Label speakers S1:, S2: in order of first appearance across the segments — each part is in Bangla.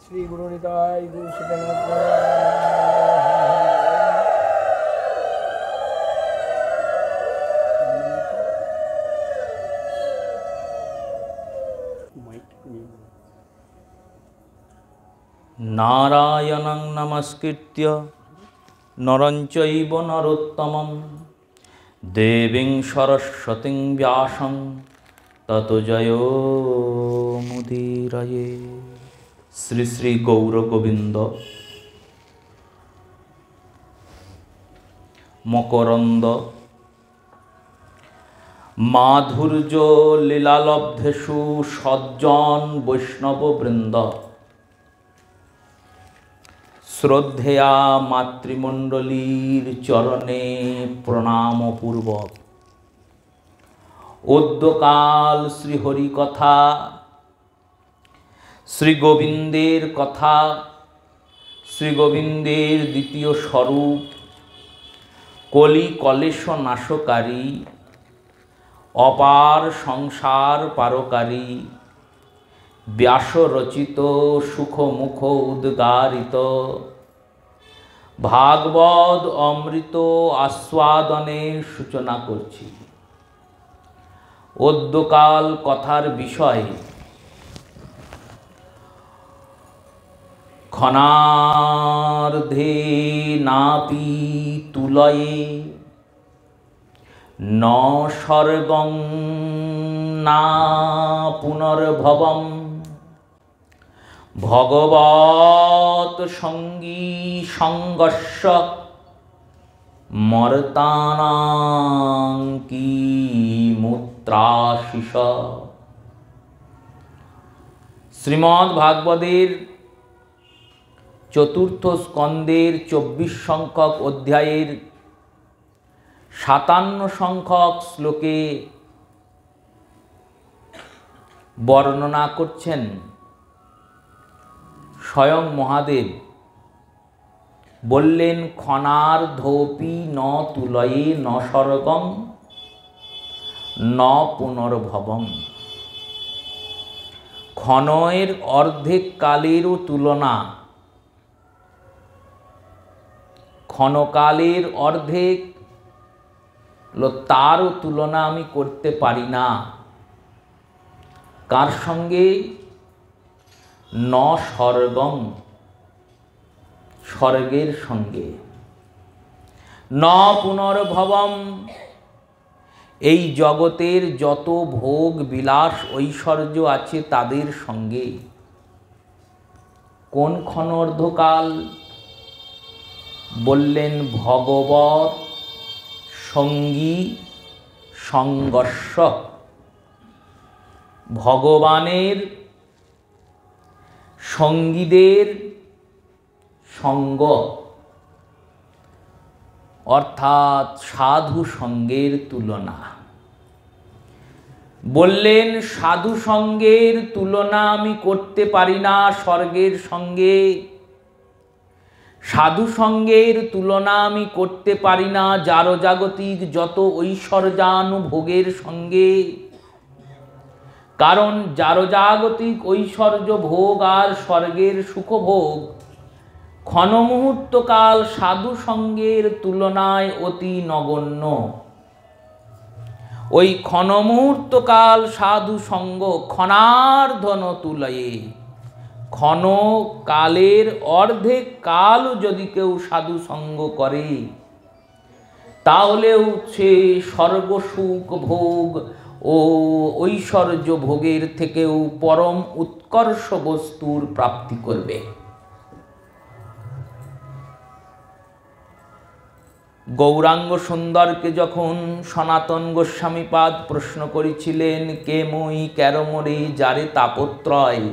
S1: শ্রী গুরু নিতাই গুরু সীতানাথ।
S2: নারায়ণং নমস্কৃত্য নরং চৈব নরোত্তমং দেবীং সরস্বতীং ব্যাসং ততো জয়োমুদীরয়ে। শ্রী শ্রী গৌর গোবিন্দ মকরন্দ মাধুর্য লীলালব্ধেষু সজ্জন বৈষ্ণববৃন্দ শ্রদ্ধেয়া মাতৃমণ্ডলীর চরণে প্রণামপূর্বক অদ্যকাল শ্রীহরি কথা, শ্রী গোবিন্দের কথা, শ্রী গোবিন্দের দ্বিতীয় স্বরূপ কলি কলেশ নাশকারী, অপার সংসার পারকারী, ব্যাস রচিত সুখমুখ উদ্গারিত ভাগবত অমৃত আস্বাদনের সূচনা করছি। অদ্যকাল কথার বিষয় ক্ষণার্ধে নাপি তুলয়ে ন স্বর্গং না পুনর্ভবম ভগবত সঙ্গী সংগস্য মর্তানাং কি মুত্রাশিষ। শ্রীমদ্ ভাগবতের চতুর্থ স্কন্দের 24 সংখ্যক অধ্যায়ের 57 সংখ্যক শ্লোকে বর্ণনা করছেন স্বয়ং মহাদেব। বললেন ক্ষণার্ধপি ন তুলয়ে ন স্বর্গং ন পুনর্ভবম। ক্ষণের অর্ধেক কালেরও তুলনা, ক্ষণকালের অর্ধেক তারও তুলনা আমি করতে পারি না। কার সঙ্গে? ন স্বর্গং, স্বর্গের সঙ্গে। ন পুনর্ভবম, এই জগতের যত ভোগ বিলাস ঐশ্বর্য আছে তাদের সঙ্গে। কোন ক্ষণর্ধকাল? বললেন ভগবৎ সঙ্গী সংগস্য, ভগবানের সঙ্গীদের সঙ্গ, অর্থাৎ সাধু সঙ্গের তুলনা। বললেন সাধু সঙ্গের তুলনা আমি করতে পারি না স্বর্গের সঙ্গে, সাধু সঙ্গের তুলনা আমি করতে পারি না জারজাগতিক যত ঐশ্বর্যানুভোগের সঙ্গে। কারণ জারজাগতিক ঐশ্বর্য ভোগ আর স্বর্গের সুখভোগ ক্ষণমুহূর্তকাল সাধু সঙ্গের তুলনায় অতি নগণ্য। ওই ক্ষণমুহূর্তকাল সাধু সঙ্গ ক্ষণার্ধন তুলয়ে, ক্ষণকালের অর্ধেক কাল যদি কেউ সাধু সঙ্গ করে তাহলেও সে স্বর্গসুখ ভোগ ও ঐশ্বর্য ভোগের থেকেও পরম উৎকর্ষ বস্তুর প্রাপ্তি করবে। গৌরাঙ্গ সুন্দরকে যখন সনাতন গোস্বামীপাদ প্রশ্ন করেছিলেন, কে মই ক্যারমরে যারে তাপত্রয়,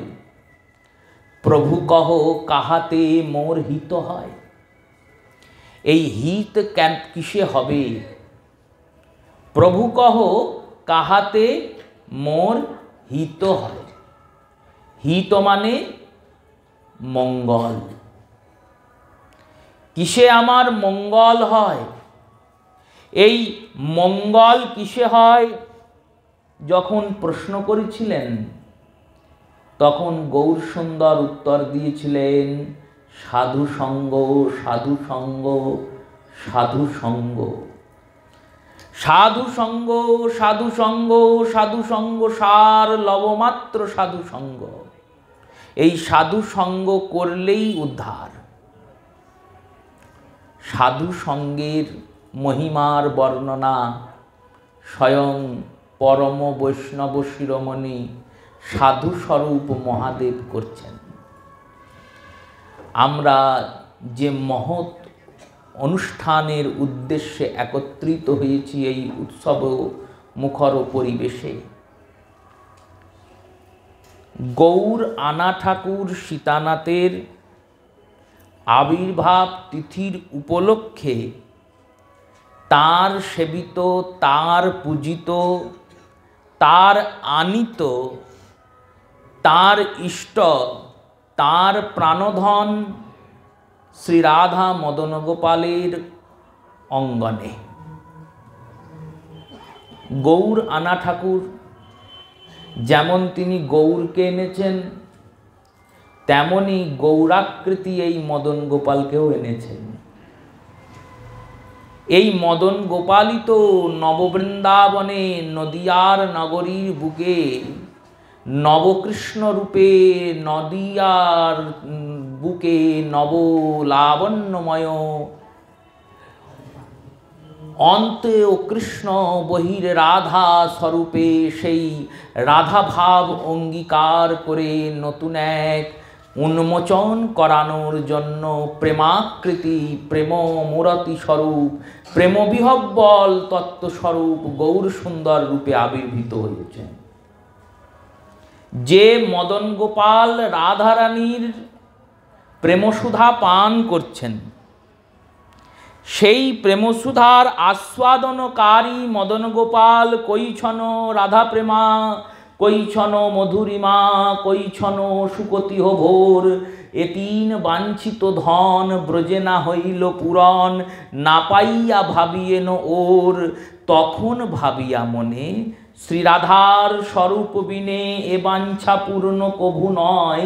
S2: প্রভু কহ কাহাতে মোর হিত হয়। এই হিত কিসে হবে? প্রভু কহ কাহাতে মোর হিত হয়। হিত মানে মঙ্গল। কিসে আমার মঙ্গল হয়? এই মঙ্গল কিসে হয় যখন প্রশ্ন করেছিলেন তখন গৌর সুন্দর উত্তর দিয়েছিলেন, সাধু সঙ্গ, সাধু সঙ্গ, সাধু সঙ্গ, সাধু সঙ্গ, সাধু সঙ্গ, সাধু সঙ্গ সার লবমাত্র সাধু সঙ্গ। এই সাধু সঙ্গ করলেই উদ্ধার। সাধু সঙ্গের মহিমার বর্ণনা স্বয়ং পরম বৈষ্ণব শিরোমণি সাধু স্বরূপ মহাদেব করছেন। আমরা যে মহৎ অনুষ্ঠানের উদ্দেশ্যে একত্রিত হয়েছি এই উৎসব মুখর পরিবেশে, গৌর আনা ঠাকুর সীতানাথের আবির্ভাব তিথির উপলক্ষে তার সেবিত, তার পূজিত, তার আনিত, তার ইষ্ট, তার প্রাণধন শ্রী রাধা মদন গোপালের অঙ্গনে গৌর আনা ঠাকুর যেমন তিনি গৌরকে এনেছেন, তেমনি গৌরাকৃতি এই মদন গোপালকেও এনেছেন। এই মদন গোপালই তো নববৃন্দাবনে নদিয়ার নগরীর বুকে নবকৃষ্ণ রূপে নদিয়ার বুকে নব লাবণ্যময় অন্তে ও কৃষ্ণ বহির রাধা স্বরূপে সেই রাধা ভাব অঙ্গীকার করে নতুন এক উন্মোচন করানোর জন্য প্রেমাকৃতি, প্রেম মূরতি স্বরূপ, প্রেম বিহব্বল তত্ত্বস্বরূপ গৌর সুন্দর রূপে আবির্ভূত হয়েছেন। যে মদন গোপাল রাধারানীর প্রেমসুধা পান করছেন, সেই প্রেমসুধার আস্বাদনকারী মদন গোপাল কৈছন রাধা প্রেমা, কৈছন মধুরিমা, কৈছন সুকতিহ ভোর, এ তিন বাঞ্ছিত ধন ব্রজে না হইল পূরণ, না পাইয়া ভাবিয়েন ওর, তখন ভাবিয়া মনে শ্রীরাধার স্বরূপ বিনে এ বাঞ্ছা পূর্ণ কভু নয়,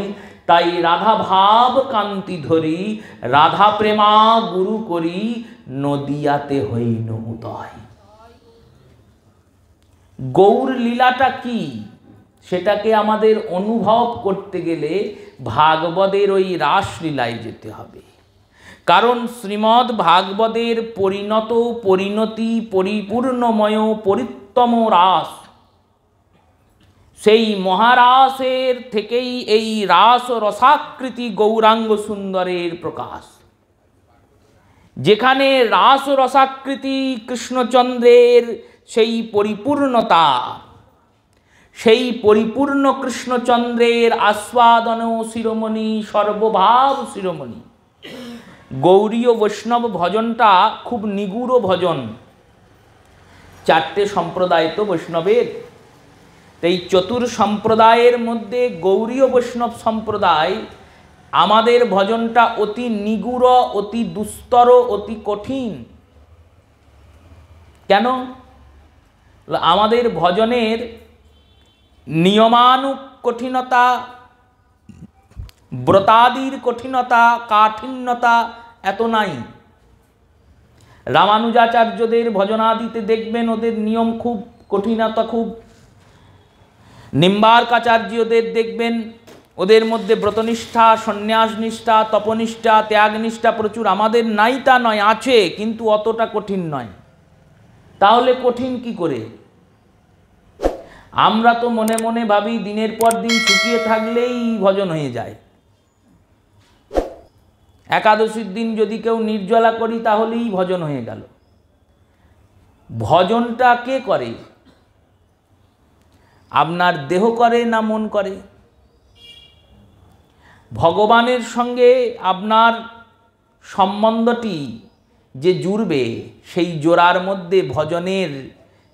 S2: তাই রাধা ভাব কান্তি ধরি, রাধা প্রেমা গুরু করি, নদিয়াতে হইন উদয়। গৌর লীলাটা কি সেটাকে আমাদের অনুভব করতে গেলে ভাগবতের ওই রাসলীলায় যেতে হবে। কারণ শ্রীমদ্ ভাগবতের পরিণত, পরিণতি, পরিপূর্ণময়, পরিত্তম রাস, সেই মহারাসের থেকেই এই রাস রসাকৃতি গৌরাঙ্গ সুন্দরের প্রকাশ। যেখানে রাস রসাকৃতি কৃষ্ণচন্দ্রের সেই পরিপূর্ণতা, সেই পরিপূর্ণ কৃষ্ণচন্দ্রের আস্বাদন শিরোমণি, সর্বভাব শিরোমণি। গৌরীয় বৈষ্ণব ভজনটা খুব নিগুড় ভজন। চারটে সম্প্রদায় তো বৈষ্ণবের, এই চতুর সম্প্রদায়ের মধ্যে গৌরীয় বৈষ্ণব সম্প্রদায় আমাদের ভজনটা অতি নিগুড়, অতি দুস্তর, অতি কঠিন। কেন? আমাদের ভজনের নিয়মানুক কঠিনতা, ব্রতাদির কঠিনতা, কাঠিন্যতা এত নাই। রামানুজাচার্যদের ভজনাদিতে দেখবেন ওদের নিয়ম খুব, কঠিনতা খুব। নিম্বার্কাচার্যদের দেখবেন ওদের মধ্যে ব্রতনিষ্ঠা, সন্ন্যাস নিষ্ঠা, তপনিষ্ঠা, ত্যাগনিষ্ঠা প্রচুর। আমাদের নাই তা নয়, আছে, কিন্তু অতটা কঠিন নয়। তাহলে কঠিন কি করে? আমরা তো মনে মনে ভাবি দিনের পর দিন শুকিয়ে থাকলেই ভজন হয়ে যায়। একাদশীর দিন যদি কেউ নির্জলা করি তাহলেই ভজন হয়ে গেল। ভজনটা কে করে? আপনার দেহ করে না মন করে? ভগবানের সঙ্গে আপনার সম্বন্ধটি যে জুড়বে, সেই জোড়ার মধ্যে ভজনের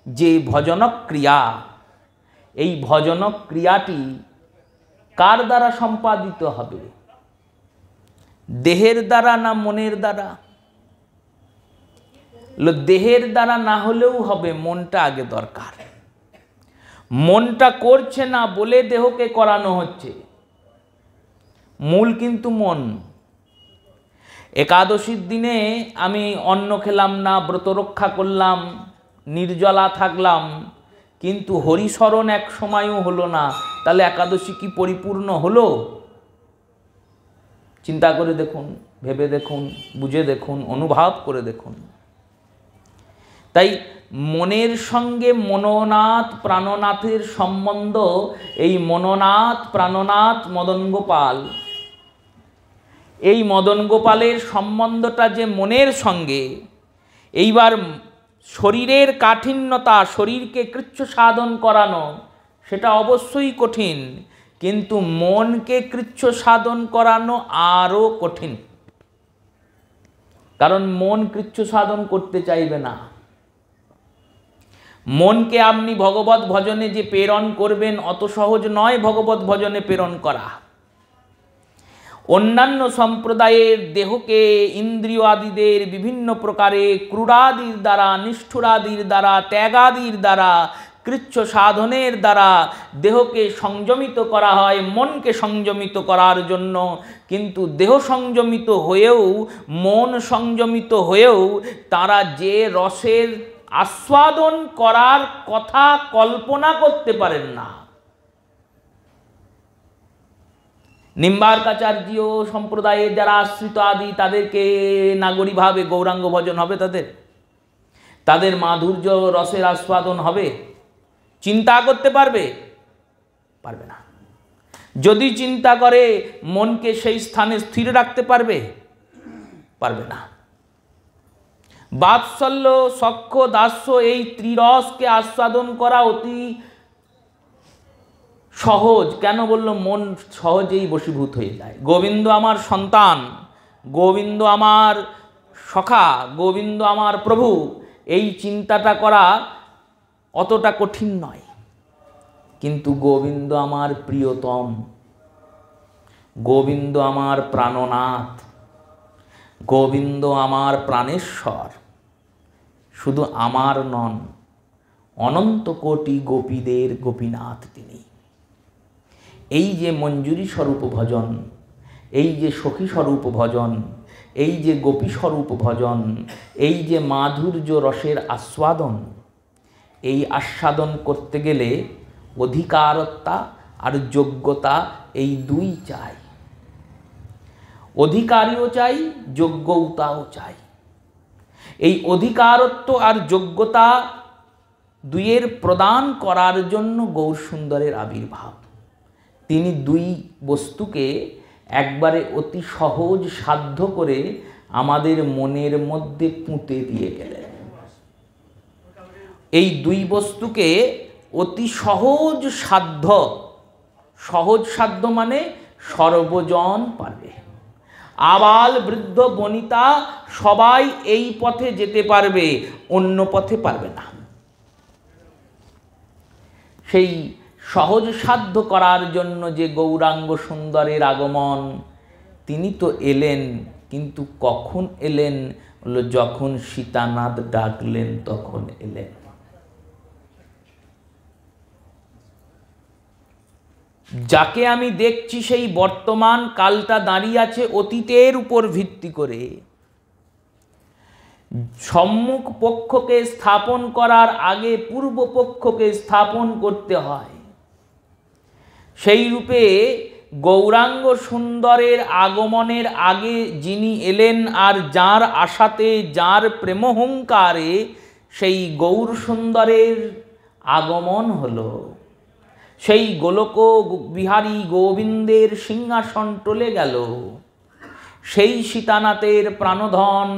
S2: যে ভজনক্রিয়া, এই ভজনক্রিয়াটি কার দ্বারা সম্পাদিত হবে? দেহের দ্বারা না মনের দ্বারা? দেহের দ্বারা না হলেও হবে, মনটা আগে দরকার। মনটা করছে না বলে দেহকে করানো হচ্ছে। মূল কিন্তু মন। একাদশীর দিনে আমি অন্ন খেলাম না, ব্রত রক্ষা করলাম, নির্জলা থাকলাম, কিন্তু হরিস্মরণ এক সময়ও হলো না, তাহলে একাদশী কি পরিপূর্ণ হলো? চিন্তা করে দেখুন, ভেবে দেখুন, বুঝে দেখুন, অনুভব করে দেখুন। তাই মনের সঙ্গে মনোনাথ প্রাণনাথের সম্বন্ধ, এই মনোনাথ প্রাণনাথ মদন গোপাল, এই মদন গোপালের সম্বন্ধটা যে মনের সঙ্গে, এইবার শরীরের কাঠিন্যতা, শরীরকে কৃচ্ছ সাধন করানো, সেটা অবশ্যই কঠিন, কিন্তু মনকে কৃচ্ছ সাধন করানো আরও কঠিন। কারণ মন কৃচ্ছ সাধন করতে চাইবে না। মনকে আপনি ভগবত ভজনে যে প্রেরণ করবেন, অত সহজ নয় ভগবত ভজনে প্রেরণ করা। অন্যান্য সম্প্রদায়ের দেহকে ইন্দ্রিয় আদিদের বিভিন্ন প্রকারে ক্রূরাদির দ্বারা, নিষ্ঠুরাদির দ্বারা, ত্যাগাদির দ্বারা, কৃচ্ছ সাধনের দ্বারা দেহকে সংযমিত করা হয় মনকে সংযমিত করার জন্য। কিন্তু দেহ সংযমিত হয়েও, মন সংযমিত হয়েও তারা যে রসের আস্বাদন করার কথা কল্পনা করতে পারেন না। নিম্বার্কাচার্য সম্প্রদায়ের যারা আশ্রিত আদি, তাদেরকে নাগরিকভাবে গৌরাঙ্গ ভজন হবে, তাদের মাধুর্য রসের আস্বাদন হবে? চিন্তা করতে পারবে? পারবে না। যদি চিন্তা করে মনকে সেই স্থানে স্থির রাখতে পারবে? পারবে না। বাৎসল্য, সখ্য, দাস্য, এই ত্রিরসকে আস্বাদন করা অতি সহজ। কেন বলল? মন সহজেই বশীভূত হয়ে যায়। গোবিন্দ আমার সন্তান, গোবিন্দ আমার সখা, গোবিন্দ আমার প্রভু, এই চিন্তাটা করা অতটা কঠিন নয়। কিন্তু গোবিন্দ আমার প্রিয়তম, গোবিন্দ আমার প্রাণনাথ, গোবিন্দ আমার প্রাণেশ্বর, শুধু আমার নন, অনন্ত কোটি গোপীদের গোপীনাথ তিনি। এই যে মঞ্জুরি স্বরূপ ভজন, এই যে সখী স্বরূপ ভজন, এই যে গোপী স্বরূপ ভজন, এই যে মাধুর্য রসের আস্বাদন, এই আস্বাদন করতে গেলে অধিকারতা আর যোগ্যতা, এই দুই চাই। অধিকারীও চাই, যোগ্যতাও চাই। এই অধিকারত্ব আর যোগ্যতা দুইয়ের প্রদান করার জন্য গৌরসুন্দরের আবির্ভাব। তিনি দুই বস্তুকে একবারে অতি সহজ সাধ্য করে আমাদের মনের মধ্যে পুঁতে দিয়ে গেলেন। এই দুই বস্তুকে অতি সহজ সাধ্য, সহজ সাধ্য মানে সর্বজন পারবে, আবাল বৃদ্ধ বনিতা সবাই এই পথে যেতে পারবে, অন্য পথে পারবে না। সেই সহজ সাধ্য করার জন্য যে গৌরাঙ্গ সুন্দরের আগমন, তিনি তো এলেন, কিন্তু কখন এলেন? হলো যখন সীতানাথ ডাকলেন তখন এলেন। যাকে আমি দেখছি সেই বর্তমান কালটা দাঁড়িয়ে আছে অতীতের উপর ভিত্তি করে। সম্মুখ পক্ষকে স্থাপন করার আগে পূর্ব পক্ষকে স্থাপন করতে হয়। সেই রূপে গৌরাঙ্গ সুন্দরের আগমনের আগে যিনি এলেন, আর যার আশাতে, যার প্রেমহংকারে সেই গৌর সুন্দরের আগমন হলো, সেই গোলক বিহারী গোবিন্দের সিংহাসন টলে গেল। সেই সীতানাথের প্রাণধন,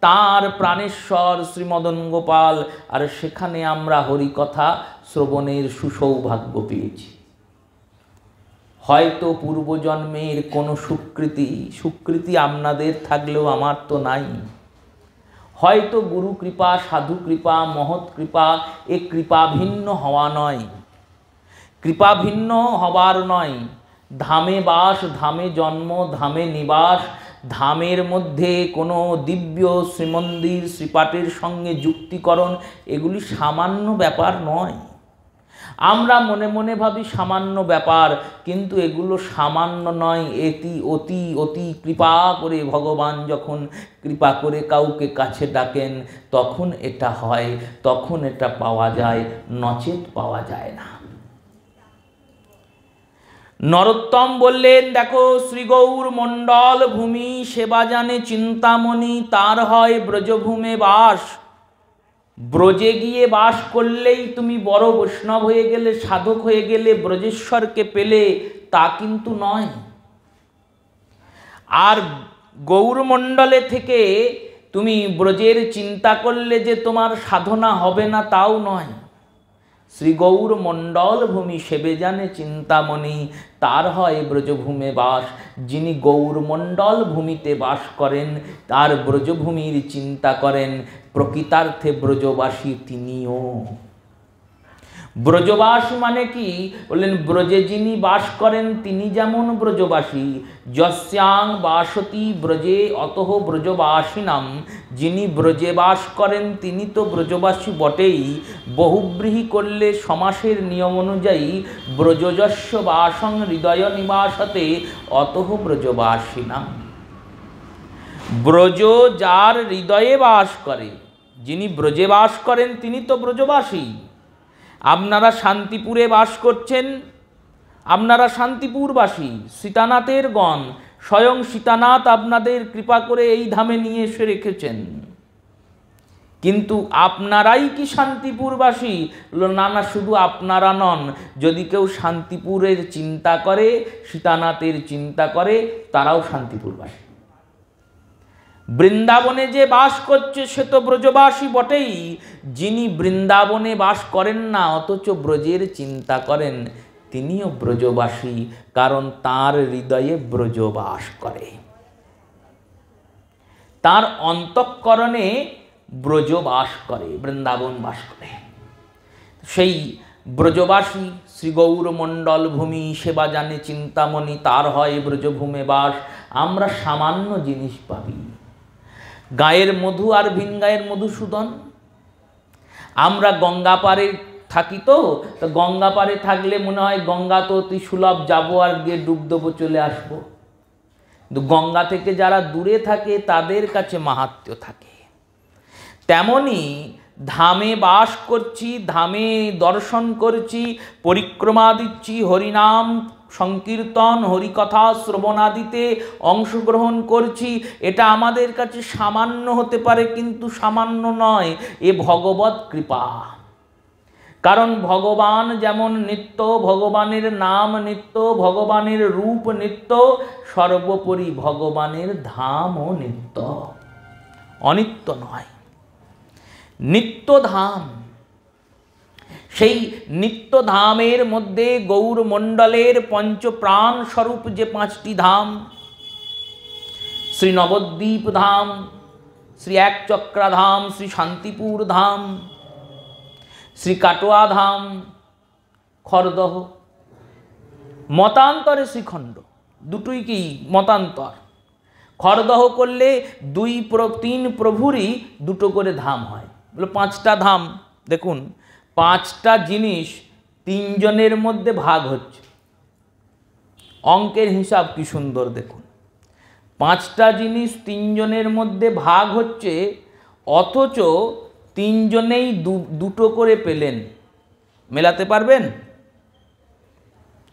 S2: তার প্রাণেশ্বর শ্রীমদন গোপাল, আর সেখানে আমরা হরিকথা শ্রবণের সুসৌভাগ্য পেয়েছি। হয়তো পূর্বজন্মের কোনো সুকৃতি আপনাদের থাকলেও আমার তো নাই। হয়তো গুরু কৃপা, সাধু কৃপা, মহৎ কৃপা, এ কৃপা ভিন্ন হওয়া নয়, কৃপা ভিন্ন হবার নয়। ধামে বাস, ধামে জন্ম, ধামে নিবাস, ধামের মধ্যে কোনো দিব্য শ্রীমন্দির শ্রীপাঠের সঙ্গে যুক্তিকরণ, এগুলি সামান্য ব্যাপার নয়। আমরা মনে মনে ভাবি সামান্য ব্যাপার, কিন্তু এগুলো সামান্য নয়। এটি অতি অতি কৃপা করে ভগবান যখন কৃপা করে কাউকে কাছে ডাকেন তখন এটা হয়, তখন এটা পাওয়া যায়, নচেত পাওয়া যায় না। নরোত্তম বললেন, দেখো শ্রীগৌর মণ্ডল ভূমি সেবা জানে চিন্তামণি, তার হয় ব্রজভূমে বাস। ব্রজে গিয়ে বাস করলেই তুমি বড় বৈষ্ণব হয়ে গেলে, সাধক হয়ে গেলে, ব্রজেশ্বরকে পেলে, তা কিন্তু নয়। আর গৌরমণ্ডলে থেকে তুমি ব্রজের চিন্তা করলে যে তোমার সাধনা হবে না, তাও নয়। শ্রী গৌর মণ্ডল ভূমি সেবে জানে চিন্তামণি, তার হয় ব্রজভূমে বাস। যিনি গৌরমণ্ডল ভূমিতে বাস করেন, তার ব্রজভূমির চিন্তা করেন, প্রকৃতার্থে ব্রজবাসী তিনিও। ব্রজবাসী মানে কি বললেন? ব্রজে যিনি বাস করেন তিনি যেমন ব্রজবাসী। যস্যাং বাসতি ব্রজে অতঃ ব্রজবাসিনাম, যিনি ব্রজে বাস করেন তিনি তো ব্রজবাসী বটেই। বহুব্রীহি করলে সমাসের নিয়ম অনুযায়ী ব্রজযস্য বাসং হৃদয় নিবাসতে অতঃ ব্রজবাসিনাম। ব্রজ যার হৃদয়ে বাস করে, যিনি ব্রজে বাস করেন তিনি তো ব্রজবাসী। আপনারা শান্তিপুরে বাস করছেন, আপনারা শান্তিপুরবাসী, সীতানাথের গণ। স্বয়ং সীতানাথ আপনাদের কৃপা করে এই ধামে নিয়ে এসে রেখেছেন, কিন্তু আপনারাই কি শান্তিপুরবাসী? না না, শুধু আপনারা নন। যদি কেউ শান্তিপুরের চিন্তা করে, সীতানাথের চিন্তা করে, তারাও শান্তিপুরবাসী। বৃন্দাবনে যে বাস করছে সে তো ব্রজবাসী বটেই। যিনি বৃন্দাবনে বাস করেন না অথচ ব্রজের চিন্তা করেন, তিনিও ব্রজবাসী, কারণ তার হৃদয়ে ব্রজ বাস করে, তার অন্তঃকরণে ব্রজ বাস করে, বৃন্দাবন বাস করে। সেই ব্রজবাসী শ্রী গৌরমণ্ডল ভূমি সেবা জানে চিন্তামণি, তার হয় ব্রজভূমে বাস। আমরা সামান্য জিনিস পাবি, গায়ের মধু আর ভিন গায়ের মধুসূদন। আমরা গঙ্গা পারে থাকি, তো গঙ্গা পারে থাকলে মনে হয় গঙ্গা তো অতি সুলভ, যাবো আর গিয়ে ডুব দেবো, চলে আসবো। কিন্তু গঙ্গা থেকে যারা দূরে থাকে তাদের কাছে মাহাত্ম্য থাকে। তেমনি ধামে বাস করছি, ধামে দর্শন করছি, পরিক্রমা দিচ্ছি, হরিনাম সংকীর্তন হরিকথা শ্রবণাদিতে অংশগ্রহণ করছি। এটা আমাদের কাছে সামান্য হতে পারে, কিন্তু সামান্য নয়, এ ভগবৎ কৃপা। কারণ ভগবান যেমন নিত্য, ভগবানের নাম নিত্য, ভগবানের রূপ নিত্য, সর্বোপরি ভগবানের ধামও নিত্য, অনিত্য নয়, নিত্য ধাম। সেই নিত্য ধামের মধ্যে গৌরমণ্ডলের পঞ্চপ্রাণ স্বরূপ যে পাঁচটি ধাম, শ্রী নবদ্বীপ ধাম, শ্রী একচক্রা ধাম, শ্রী শান্তিপুর ধাম, শ্রী কাটোয়া ধাম, খরদহ, মতান্তরে শ্রীখণ্ড, দুটোই কি মতান্তর। খরদহ করলে তিন প্রভুরই দুটো করে ধাম হয়, বলে পাঁচটা ধাম। দেখুন, পাঁচটা জিনিস তিনজনের মধ্যে ভাগ হচ্ছে। অঙ্কের হিসাব কি সুন্দর দেখুন, পাঁচটা জিনিস তিনজনের মধ্যে ভাগ হচ্ছে, অথচ তিনজনেই দুটো করে পেলেন। মেলাতে পারবেন?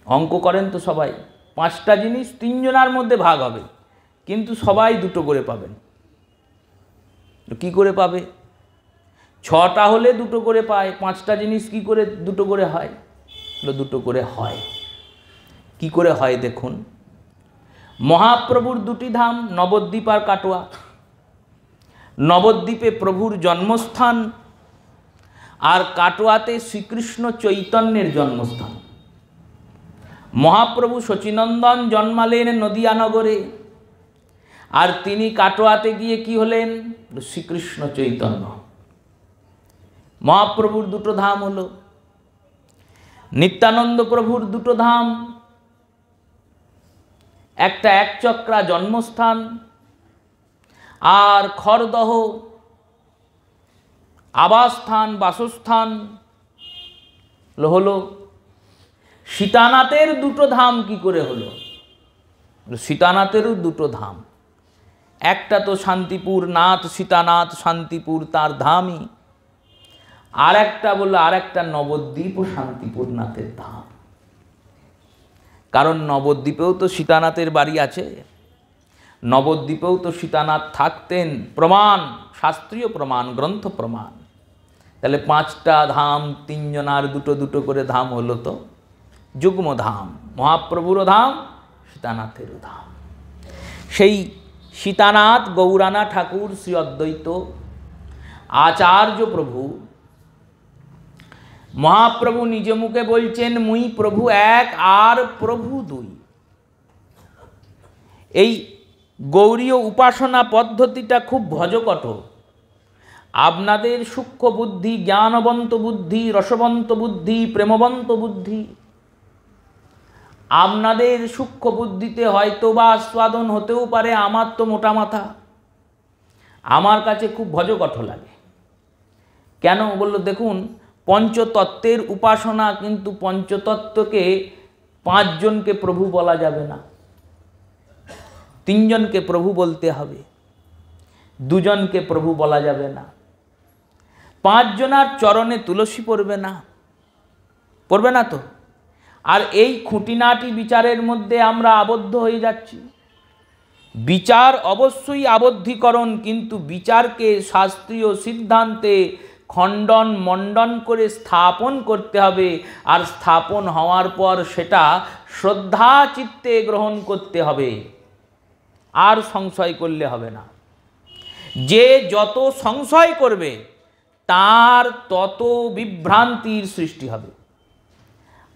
S2: অঙ্ক করেন তো সবাই। পাঁচটা জিনিস তিনজনের মধ্যে ভাগ হবে, কিন্তু সবাই দুটো করে পাবেন। কি করে পাবে? ছটা হলে দুটো করে পায়, পাঁচটা জিনিস কি করে দুটো করে হয়? দুটো করে হয়। কি করে হয় দেখুন, মহাপ্রভুর দুটি ধাম, নবদ্বীপ আর কাটোয়া। নবদ্বীপে প্রভুর জন্মস্থান, আর কাটোয়াতে শ্রীকৃষ্ণ চৈতন্যের জন্মস্থান। মহাপ্রভু শচীনন্দন জন্মালেন নদিয়ানগরে, আর তিনি কাটোয়াতে গিয়ে কি হলেন? শ্রীকৃষ্ণ চৈতন্য। মহাপ্রভুর দুটো ধাম হলো। নিত্যানন্দ প্রভুর দুটো ধাম, একটা একচক্রা জন্মস্থান, আর খরদহ আবাসস্থান, বাসস্থান। হলো। সীতানাথের দুটো ধাম কি করে হলো? সীতানাথেরও দুটো ধাম, একটা তো শান্তিপুর নাথ, সীতানাথ শান্তিপুর তার ধামই, আর একটা বললো আর একটা নবদ্বীপ ও শান্তিপুর নাথের ধাম। কারণ নবদ্বীপেও তো সীতানাথের বাড়ি আছে, নবদ্বীপেও তো সীতানাথ থাকতেন, প্রমাণ, শাস্ত্রীয় প্রমাণ, গ্রন্থ প্রমাণ। তাহলে 5টা ধাম, 3 জনার দুটো দুটো করে ধাম হলো তো যুগ্ম ধাম, মহাপ্রভুরও ধাম, সীতানাথেরও ধাম। সেই সীতানাথ গৌরানা ঠাকুর শ্রী অদ্বৈত আচার্য প্রভু, মহাপ্রভু নিজ মুখে বলছেন মুই প্রভু এক আর প্রভু দুই। এই গৌরীয় উপাসনা পদ্ধতিটা খুব ভজকঠোর। আপনাদের সূক্ষ্ম বুদ্ধি, জ্ঞানবন্ত বুদ্ধি, রসবন্ত বুদ্ধি, প্রেমবন্ত বুদ্ধি, আপনাদের সূক্ষ্ম বুদ্ধিতে হয়তো বা আস্বাদন হতেও পারে, আমার তো মোটা মাথা, আমার কাছে খুব ভজকঠোর লাগে। কেন বললো, দেখুন পঞ্চতত্ত্বের উপাসনা, কিন্তু পঞ্চতত্ত্বকে 5 জনকে প্রভু বলা যাবে না, 3 জনকে প্রভু বলতে হবে, 2 জনকে প্রভু বলা যাবে না, 5 জনার চরণে তুলসী পড়বে না, পড়বে না তো। আর এই খুঁটিনাটি বিচারের মধ্যে আমরা আবদ্ধ হয়ে যাচ্ছি। বিচার অবশ্যই আবদ্ধীকরণ, কিন্তু বিচারকে শাস্ত্রীয় সিদ্ধান্তে খণ্ডন মণ্ডন করে স্থাপন করতে হবে, আর স্থাপন হওয়ার পর সেটা শ্রদ্ধা চিত্তে গ্রহণ করতে হবে, আর সংশয় করলে হবে না। যে যত সংশয় করবে তার তত বিভ্রান্তির সৃষ্টি হবে।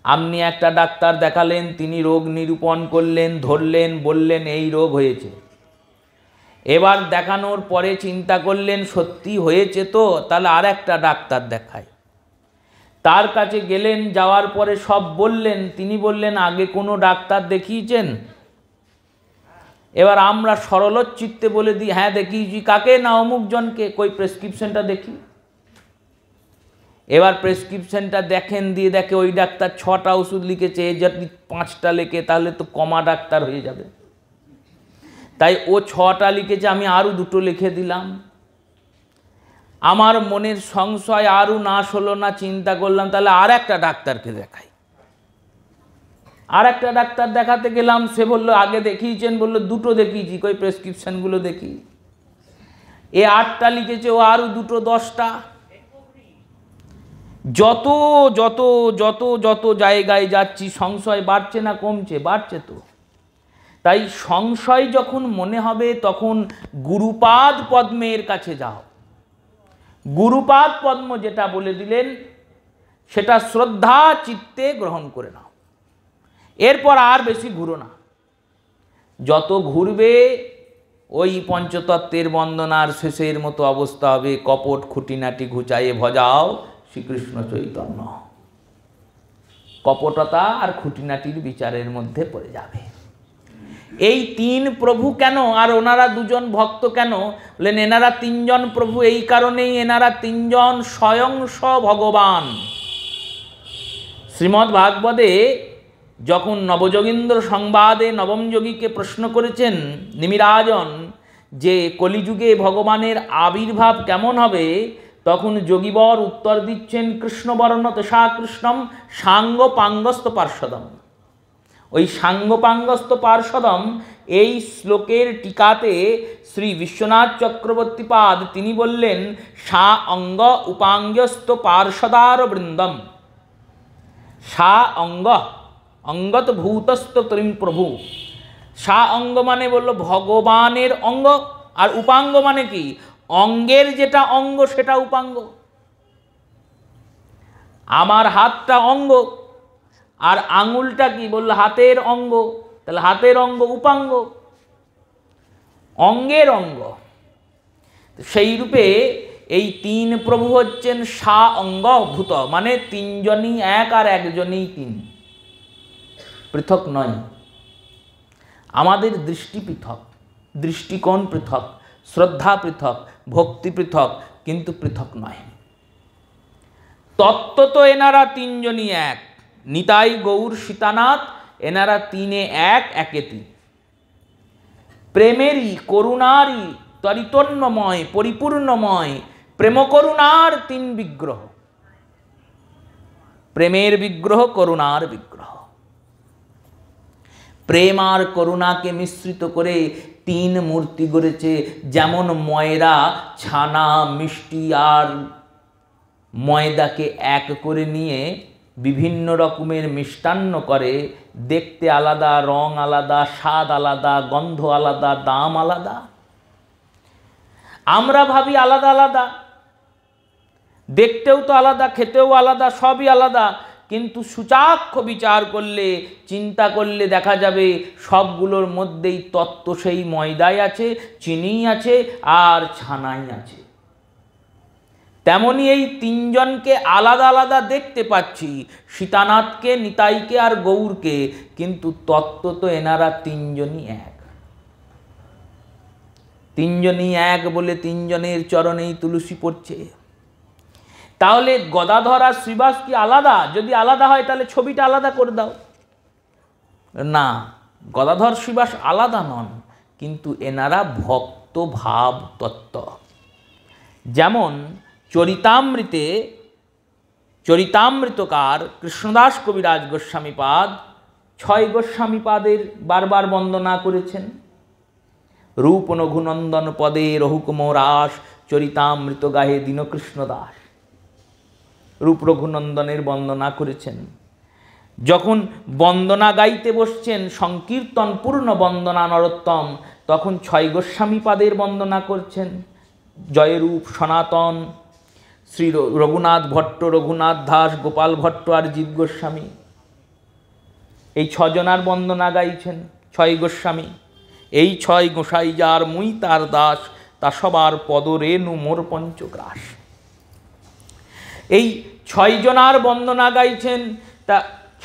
S2: আপনি একটা ডাক্তার দেখালেন, তিনি রোগ নিরূপণ করলেন, ধরলেন, বললেন এই রোগ হয়েছে। এবার দেখানোর পরে চিন্তা করলেন সত্যি হয়েছে তো, তাহলে আর একটা ডাক্তার দেখায়। তার কাছে গেলেন, যাওয়ার পরে সব বললেন, তিনি বললেন আগে কোনো ডাক্তার দেখিয়েছেন? এবার আমরা সরলচিত্তে বলে দিই হ্যাঁ দেখিয়েছি। কাকে? না অমুক জনকে। কই প্রেসক্রিপশনটা দেখি। এবার প্রেসক্রিপশনটা দেখেন, দিয়ে দেখে ওই ডাক্তার 6টা ওষুধ লিখেছে, যদি 5টা লেখে তাহলে তো কমা ডাক্তার হয়ে যাবে। তাই ও 6টা লিখেছে, আমি আরও 2টো লিখে দিলাম। আমার মনের সংশয় আরও নাশ হলো না, চিন্তা করলাম তাহলে আর একটা ডাক্তারকে দেখাই। আর একটা ডাক্তার দেখাতে গেলাম, সে বললো আগে দেখিয়েছেন, বললো 2টো দেখিয়েছি। কই প্রেসক্রিপশনগুলো দেখি। এ 8টা লিখেছে, ও আরও 2টো 10টা। যত যত যত যত জায়গায় যাচ্ছি সংশয় বাড়ছে না কমছে? বাড়ছে তো। তাই সংশয় যখন মনে হবে তখন গুরুপাদ পদ্মের কাছে যাও। গুরুপাদ পদ্ম যেটা বলে দিলেন সেটা শ্রদ্ধা চিত্তে গ্রহণ করে নাও, এরপর আর বেশি ঘুরো না। যত ঘুরবে ওই পঞ্চতত্ত্বের বন্দনার শেষের মতো অবস্থা হবে, কপট খুঁটিনাটি ঘুচাইয়ে ভজাও শ্রীকৃষ্ণ চৈতন্য। কপটতা আর খুঁটিনাটির বিচারের মধ্যে পড়ে যাবে। এই 3 প্রভু কেন, আর ওনারা 2 জন ভক্ত কেন? বলেন এনারা 3 জন প্রভু এই কারণেই, এনারা 3 জন স্বয়ং ভগবান। শ্রীমদ্ ভাগবতে যখন নবযোগীন্দ্র সংবাদে নবম যোগীকে প্রশ্ন করেছেন নিমিরাজন যে কলিযুগে ভগবানের আবির্ভাব কেমন হবে, তখন যোগীবর উত্তর দিচ্ছেন কৃষ্ণবর্ণ তেষা কৃষ্ণম সাঙ্গপাঙ্গস্ত পার্শ্বদম। ওই সাঙ্গপাঙ্গস্ত পার্শ্বদম এই শ্লোকের টিকাতে শ্রী বিশ্বনাথ চক্রবর্তীপাদ তিনি বললেন সা অঙ্গ উপাঙ্গস্ত পার্শ্বদার বৃন্দম। সা অঙ্গ অঙ্গত ভূতস্ত তরিম প্রভু। সা অঙ্গ মানে বলল ভগবানের অঙ্গ, আর উপাঙ্গ মানে কি? অঙ্গের যেটা অঙ্গ সেটা উপাঙ্গ। আমার হাতটা অঙ্গ, আর আঙুলটা কি? বলল হাতের অঙ্গ, তাহলে হাতের অঙ্গ উপাঙ্গ, অঙ্গের অঙ্গ। সেই রূপে এই 3 প্রভু হচ্ছেন সা অঙ্গভূত, মানে 3 জনই এক আর একজনই 3, পৃথক নয়। আমাদের দৃষ্টি পৃথক, দৃষ্টিকোণ পৃথক, শ্রদ্ধা পৃথক, ভক্তি পৃথক, কিন্তু পৃথক নয়। তত্ত্ব তো এনারা তিনজনই এক, নিতাই গৌর সীতানাথ এনারা তিনে এক, একে তিন। প্রেমেরই করুণারই তরিতন্যময় পরিপূর্ণময় প্রেম করুণার তিন বিগ্রহ, প্রেমের বিগ্রহ করুণার বিগ্রহ। প্রেম আর করুণাকে মিশ্রিত করে তিন মূর্তি গড়েছে। যেমন ময়রা ছানা মিষ্টি আর ময়দাকে এক করে নিয়ে বিভিন্ন রকমের মিষ্টান্ন করে, দেখতে আলাদা, রং আলাদা, স্বাদ আলাদা, গন্ধ আলাদা, দাম আলাদা। আমরা ভাবি আলাদা আলাদা, দেখতেও তো আলাদা, খেতেও আলাদা, সবই আলাদা, কিন্তু সুচাক্ষ বিচার করলে, চিন্তা করলে দেখা যাবে সবগুলোর মধ্যেই তত্ত্ব সেই ময়দাই আছে, চিনিই আছে আর ছানাই আছে। তেমনি এই তিনজনকে আলাদা আলাদা দেখতে পাচ্ছি, সীতানাথকে, নিতাইকে আর গৌরকে, কিন্তু তত্ত্ব তো এনারা তিনজনই এক। তিনজনই এক বলে তিনজনের চরণেই তুলসী পড়ছে। তাহলে গদাধর আর শ্রীবাস কি আলাদা? যদি আলাদা হয় তাহলে ছবিটা আলাদা করে দাও না। গদাধর শ্রীবাস আলাদা নন, কিন্তু এনারা ভক্ত ভাব তত্ত্ব। যেমন চরিতামৃতে চরিতামৃতকার কৃষ্ণদাস কবিরাজ গোস্বামীপাদ 6 গোস্বামীপাদের বারবার বন্দনা করেছেন। রূপ রঘুনন্দন পদে রহুকুম রাস চরিতামৃত গাহে দীনকৃষ্ণ দাস। রূপ রঘুনন্দনের বন্দনা করেছেন। যখন বন্দনা গাইতে বসছেন, সংকীর্তন পূর্ণ বন্দনা নরোত্তম, তখন 6 গোস্বামীপাদের বন্দনা করছেন। জয়রূপ, সনাতন, শ্রী রঘুনাথ ভট্ট, রঘুনাথ দাস, গোপাল ভট্ট আর জীব গোস্বামী, এই 6 জনার বন্দনা গাইছেন 6 গোস্বামী। এই 6 গোসাই যার মুই তার দাস, তা সবার পদরেণু মোর পঞ্চগ্রাস। এই 6 জনার বন্দনা গাইছেন। তা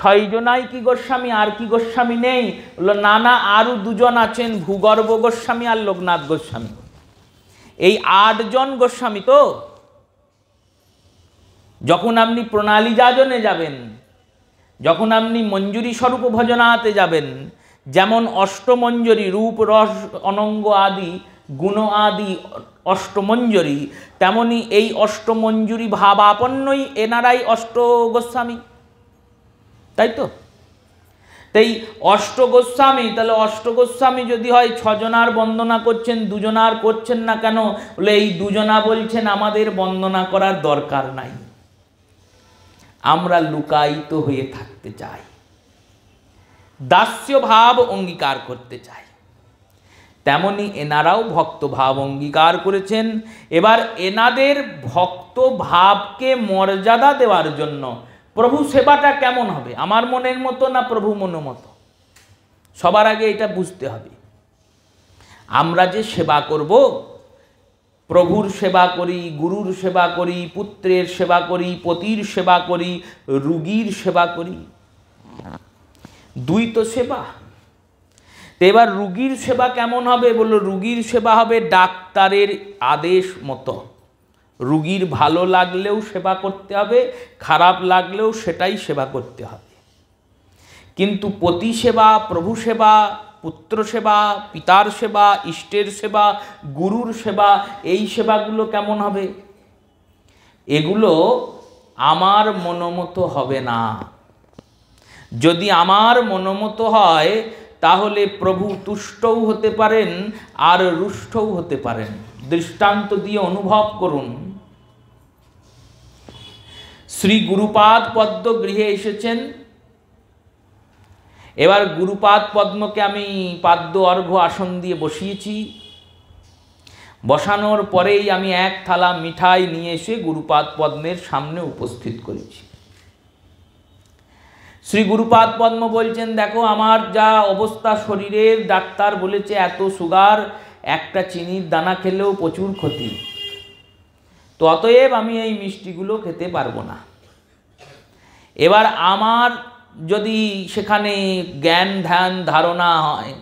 S2: 6 জনাই কি গোস্বামী? আর কি গোস্বামী নেই? বললো না না, আরও 2 জন আছেন, ভূগর্ভ গোস্বামী আর লোকনাথ গোস্বামী। এই 8 জন গোস্বামী। তো যখন আপনি প্রণালী যাজনে যাবেন, যখন আপনি মঞ্জুরি স্বরূপ ভজনাতে যাবেন, যেমন অষ্টমঞ্জরি রূপ রস অনঙ্গ আদি গুণ আদি অষ্টমঞ্জরি, তেমনি এই অষ্টমঞ্জুরি ভাবাপন্নই এনারাই অষ্ট গোস্বামী, তাই তো? তাই অষ্ট গোস্বামী, তাহলে অষ্ট গোস্বামী যদি হয় 6 জনার বন্দনা করছেন, 2 জনার করছেন না কেন? বলে এই 2 জনা বলছেন আমাদের বন্দনা করার দরকার নাই, আমরা লুকায়িত হয়ে থাকতে চাই, দাস্য ভাব অঙ্গীকার করতে চাই। তেমনি এনারাও ভক্ত ভাব অঙ্গীকার করেছেন। এবার এনাদের ভক্ত ভাবকে মর্যাদা দেওয়ার জন্য প্রভু সেবাটা কেমন হবে? আমার মনের মতো না প্রভু মনের মতো? সবার আগে এটা বুঝতে হবে। আমরা যে সেবা করব, প্রভুর সেবা করি, গুরুর সেবা করি, পুত্রের সেবা করি, পতির সেবা করি, রুগীর সেবা করি, 2 তো সেবা। তো এবার রুগীর সেবা কেমন হবে? বললো রুগীর সেবা হবে ডাক্তারের আদেশ মতো। রুগীর ভালো লাগলেও সেবা করতে হবে, খারাপ লাগলেও সেটাই সেবা করতে হবে। কিন্তু পতি সেবা, প্রভু সেবা, পুত্র সেবা, পিতার সেবা, ইষ্টের সেবা, গুরুর সেবা, এই সেবাগুলো কেমন হবে? এগুলো আমার মনোমতো হবে না। যদি আমার মনোমতো হয় তাহলে প্রভু তুষ্টও হতে পারেন আর রুষ্টও হতে পারেন। দৃষ্টান্ত দিয়ে অনুভব করুন। শ্রী গুরুপাদ পদ্ম গৃহে এসেছেন। এবার গুরুপাদ পদ্মকে আমি পাদ্য অর্ঘ্য আসন দিয়ে বসিয়েছি। বসানোর পরেই আমি 1 থালা মিঠাই নিয়ে এসে গুরুপাদ পদ্মের সামনে উপস্থিত করেছি। শ্রী গুরুপাদ পদ্ম বলছেন, দেখো আমার যা অবস্থা শরীরের, ডাক্তার বলেছে এত সুগার, একটা চিনির দানা খেলেও প্রচুর ক্ষতি, তো অতএব আমি এই মিষ্টিগুলো খেতে পারবো না। এবার আমার যদি সেখানে জ্ঞান ধ্যান ধারণা হয়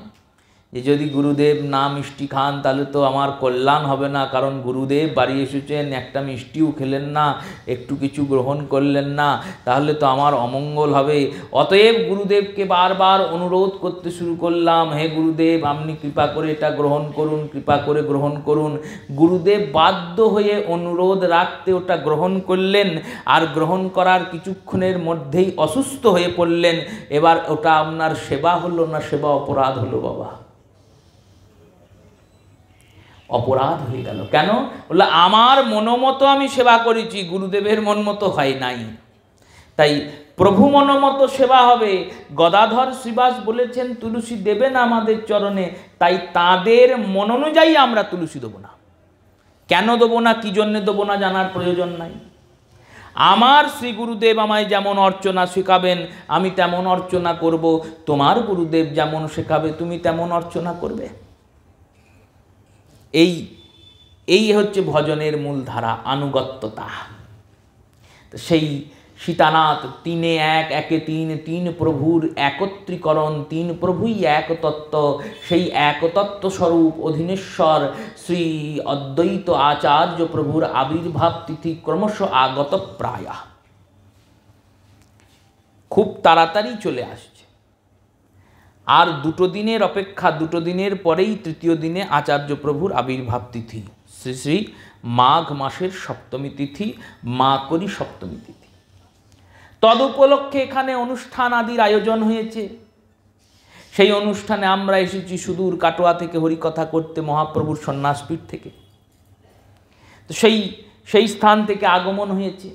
S2: যে যদি গুরুদেব না মিষ্টি খান তাহলে তো আমার কল্যাণ হবে না, কারণ গুরুদেব বাড়ি এসেছেন, একটা মিষ্টিও খেলেন না, একটু কিছু গ্রহণ করলেন না, তাহলে তো আমার অমঙ্গল হবে। অতএব গুরুদেবকে বারবার অনুরোধ করতে শুরু করলাম, হে গুরুদেব আপনি কৃপা করে এটা গ্রহণ করুন, কৃপা করে গ্রহণ করুন। গুরুদেব বাধ্য হয়ে অনুরোধ রাখতে ওটা গ্রহণ করলেন, আর গ্রহণ করার কিছুক্ষণের মধ্যেই অসুস্থ হয়ে পড়লেন। এবার ওটা আপনার সেবা হলো না সেবা অপরাধ হলো বাবা? অপরাধ হয়ে গেল। কেন? বললো আমার মনোমতো আমি সেবা করেছি, গুরুদেবের মন মতো হয় নাই। তাই প্রভু মনোমতো সেবা হবে। গদাধর শ্রীবাস বলেছেন তুলসী দেবেন আমাদের চরণে, তাই তাদের মন অনুযায়ী আমরা তুলসী দেবো না। কেন দেবো না, কী জন্যে দেবো না জানার প্রয়োজন নাই। আমার শ্রী গুরুদেব আমায় যেমন অর্চনা শেখাবেন আমি তেমন অর্চনা করব, তোমার গুরুদেব যেমন শেখাবে তুমি তেমন অর্চনা করবে। এই হচ্ছে ভজনের মূল ধারা, আনুগত্যতা। সেই সীতানাথ তিনে এক, একে তিন, তিন প্রভুর একত্রীকরণ, তিন প্রভুই এক তত্ত্ব। সেই একতত্ত্ব স্বরূপ অধীনেশ্বর শ্রী অদ্বৈত আচার্য প্রভুর আবির্ভাব তিথি ক্রমশ আগত প্রায়, খুব তাড়াতাড়ি চলে আসছে। আর দুটো দিনের অপেক্ষা, দুটো দিনের পরেই তৃতীয় দিনে আচার্য প্রভুর আবির্ভাব তিথি, শ্রী শ্রী মাঘ মাসের সপ্তমী তিথি, মা করি সপ্তমী তিথি। তদুপলক্ষে এখানে অনুষ্ঠান আদির আয়োজন হয়েছে। সেই অনুষ্ঠানে আমরা এসেছি সুদূর কাটোয়া থেকে হরিকথা করতে, মহাপ্রভুর সন্ন্যাসপীঠ থেকে। তো সেই স্থান থেকে আগমন হয়েছে।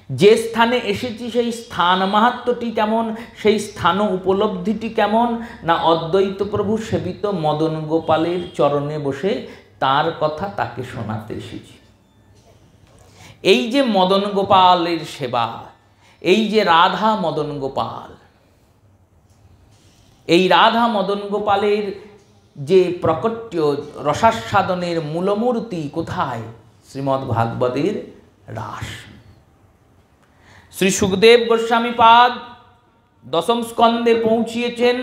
S2: যে স্থানে এসেছি সেই স্থান মাহাত্ম্যটি কেমন, সেই স্থান উপলব্ধিটি কেমন, না অদ্বৈত প্রভু সেবিত মদন গোপালের চরণে বসে তার কথা তাকে শোনাতে এসেছি। এই যে মদন গোপালের সেবা, এই যে রাধা মদন গোপাল, এই রাধা মদন গোপালের যে প্রকট্য রসাস্বাদনের মূলমূর্তি কোথায়? শ্রীমদ্ ভাগবতের রাস। শ্রী সুখদেব গোস্বামী পাদ দশম স্কন্ধে পৌঁছিয়েছেন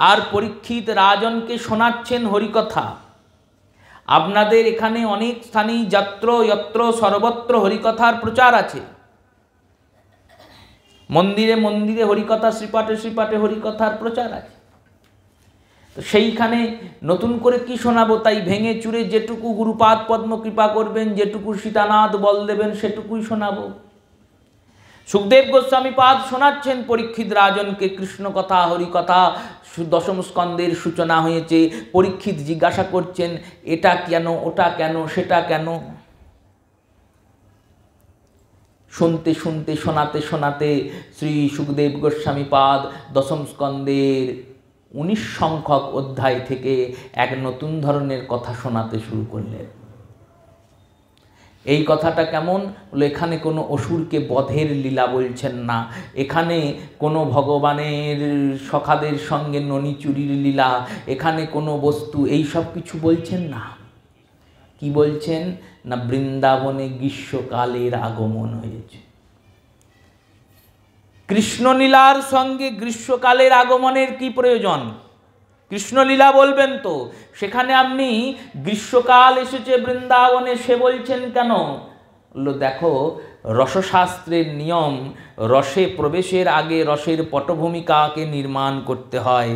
S2: আর পরীক্ষিত রাজনকে শোনাচ্ছেন হরিকথা। আপনাদের এখানে অনেক স্থানেই যত্র যত্র সর্বত্র হরিকথার প্রচার আছে। মন্দিরে মন্দিরে হরিকথা, শ্রীপাঠে শ্রীপাঠে হরিকথার প্রচার আছে। তো সেইখানে নতুন করে কি শোনাবো? তাই ভেঙে চুরে যেটুকু গুরুপাদ পদ্ম কৃপা করবেন, যেটুকু সীতানাথ বল দেবেন সেটুকুই শোনাবো। সুখদেব গোস্বামী পাদ শোনাচ্ছেন পরীক্ষিত রাজনকে কৃষ্ণ কথা, হরিকথা। দশম স্কন্ধের সূচনা হয়েছে। পরীক্ষিত জিজ্ঞাসা করছেন এটা কেন, ওটা কেন, সেটা কেন। শুনতে শুনতে শোনাতে শোনাতে শ্রী সুখদেব গোস্বামী পাদ দশম স্কন্ধের 19 সংখ্যক অধ্যায় থেকে এক নতুন ধরনের কথা শোনাতে শুরু করলেন। এই কথাটা কেমন? বলে এখানে কোনো অসুরকে বধের লীলা বলছেন না, এখানে কোনো ভগবানের সখাদের সঙ্গে ননি চুরির লীলা, এখানে কোনো বস্তু, এই সব কিছু বলছেন না। কি বলছেন? না বৃন্দাবনে গ্রীষ্মকালের আগমন হয়েছে। কৃষ্ণলীলার সঙ্গে গ্রীষ্মকালের আগমনের কি প্রয়োজন? কৃষ্ণলীলা বলবেন তো, সেখানে আপনি গ্রীষ্মকাল এসেছে বৃন্দাবনে সে বলছেন কেন? বললো দেখো রসশাস্ত্রের নিয়ম, রসে প্রবেশের আগে রসের পটভূমিকাকে নির্মাণ করতে হয়।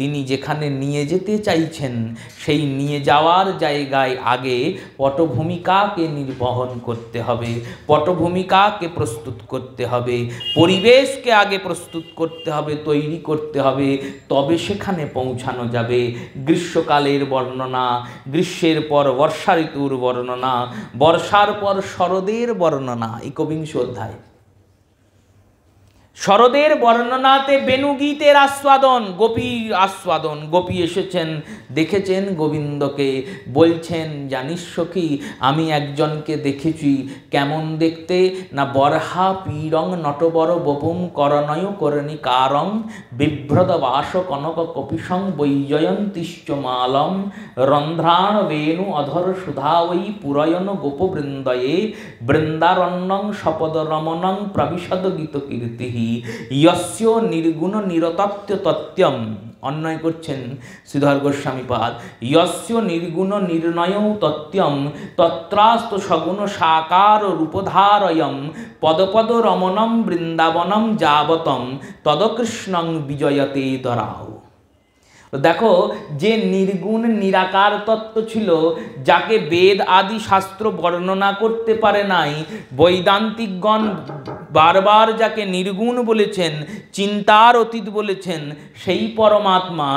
S2: তিনি যেখানে নিয়ে যেতে চাইছেন সেই নিয়ে যাওয়ার জায়গায় আগে পটভূমিকাকে নির্বহন করতে হবে, পটভূমিকাকে প্রস্তুত করতে হবে, পরিবেশকে আগে প্রস্তুত করতে হবে, তৈরি করতে হবে, তবে সেখানে পৌঁছানো যাবে। গ্রীষ্মকালের বর্ণনা, গ্রীষ্মের পর বর্ষা ঋতুর বর্ণনা, বর্ষার পর শরদের বর্ণনা, একবিংশ অধ্যায়। শরদের বর্ণনাতে বেণুগীতের আস্বাদন, গোপীর আস্বাদন। গোপী এসেছেন, দেখেছেন গোবিন্দকে, বলছেন জানিস সখী আমি একজনকে দেখেছি। কেমন দেখতে? না বর্হা পীরং নটবর বপুম করণয় করণী কারং বিভ্রদ বাস কনক কপিসং বৈজয়ন্তিশ্চ মালম রন্ধ্রাণ বেণু অধর সুধা ওই পুরয়ন গোপবৃন্দয়ে বৃন্দারণ্যং সপদ রমণং প্রবিশদ গীত কীর্তি ইয়স্য নির্গুণ নিরতত্য তত্যম অন্বয় করছেন শ্রীধর গোস্বামীপাদ। যস্য নির্গুণ নির্ণয় তত্ত্বম তত্রাস্ত সগুণ সাকার রূপধারয়ম পদপদ রমণম বৃন্দাবনম যাবতম তদকৃষ্ণং বিজয়তে দরাও। দেখো, যে নির্গুণ নিরাকার তত্ত্ব ছিল, যাকে বেদ আদি শাস্ত্র বর্ণনা করতে পারে নাই, বৈদান্তিকগণ বারবার যাকে নির্গুণ বলেছেন, চিন্তার অতীত বলেছেন, সেই পরমাত্মা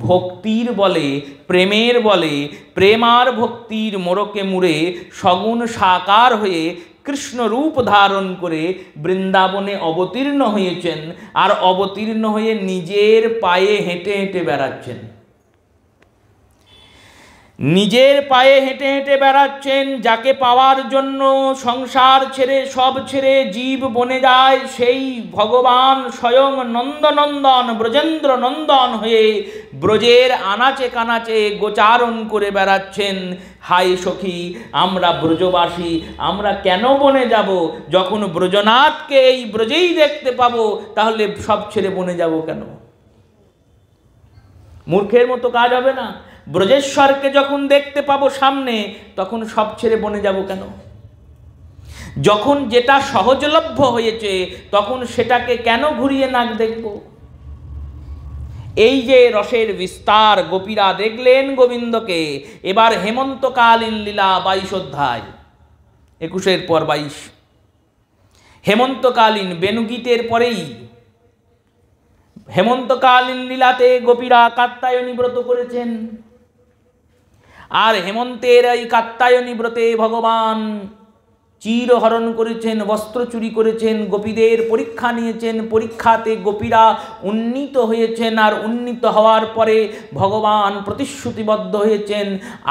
S2: ভক্তির বলে, প্রেমের বলে, প্রেম আর ভক্তির মোড়কে মুড়ে সগুণ সাকার হয়ে কৃষ্ণ রূপ ধারণ করে বৃন্দাবনে অবতীর্ণ হয়েছেন, আর অবতীর্ণ হয়ে নিজের পায়ে হেঁটে হেঁটে বেড়াচ্ছেন। নিজের পায়ে হেঁটে হেঁটে বেড়াচ্ছেন। যাকে পাওয়ার জন্য সংসার ছেড়ে সব ছেড়ে জীব বনে যায়, সেই ভগবান স্বয়ং নন্দনন্দন ব্রজেন্দ্র নন্দন হয়ে ব্রজের আনাচে কানাচে গোচারণ করে বেড়াচ্ছেন। হায় সখী, আমরা ব্রজবাসী, আমরা কেন বনে যাব? যখন ব্রজনাথকে এই ব্রজেই দেখতে পাবো, তাহলে সব ছেড়ে বনে যাব কেন? মূর্খের মতো কাজ হবে না। ব্রজেশ্বরকে যখন দেখতে পাবো সামনে, তখন সব ছেড়ে বনে যাব কেন? যখন যেটা সহজলভ্য হয়েছে, তখন সেটাকে কেন ঘুরিয়ে নাক দেখব? এই যে রসের বিস্তার, গোপীরা দেখলেন গোবিন্দকে। এবার হেমন্তকালীন লীলা 22 অধ্যায়, 21 পর 22। হেমন্তকালীন বেণুগীতের পরেই হেমন্তকালীন লীলাতে গোপীরা কাত্যায়নী ব্রত করেছেন। আর হেমন্তের এই কাত্যায়নী ব্রতে ভগবান চিরহরণ করেছেন, বস্ত্র চুরি করেছেন, গোপীদের পরীক্ষা নিয়েছেন। পরীক্ষাতে গোপীরা উন্নীত হয়েছেন, আর উন্নীত হওয়ার পরে ভগবান প্রতিশ্রুতিবদ্ধ হয়েছেন,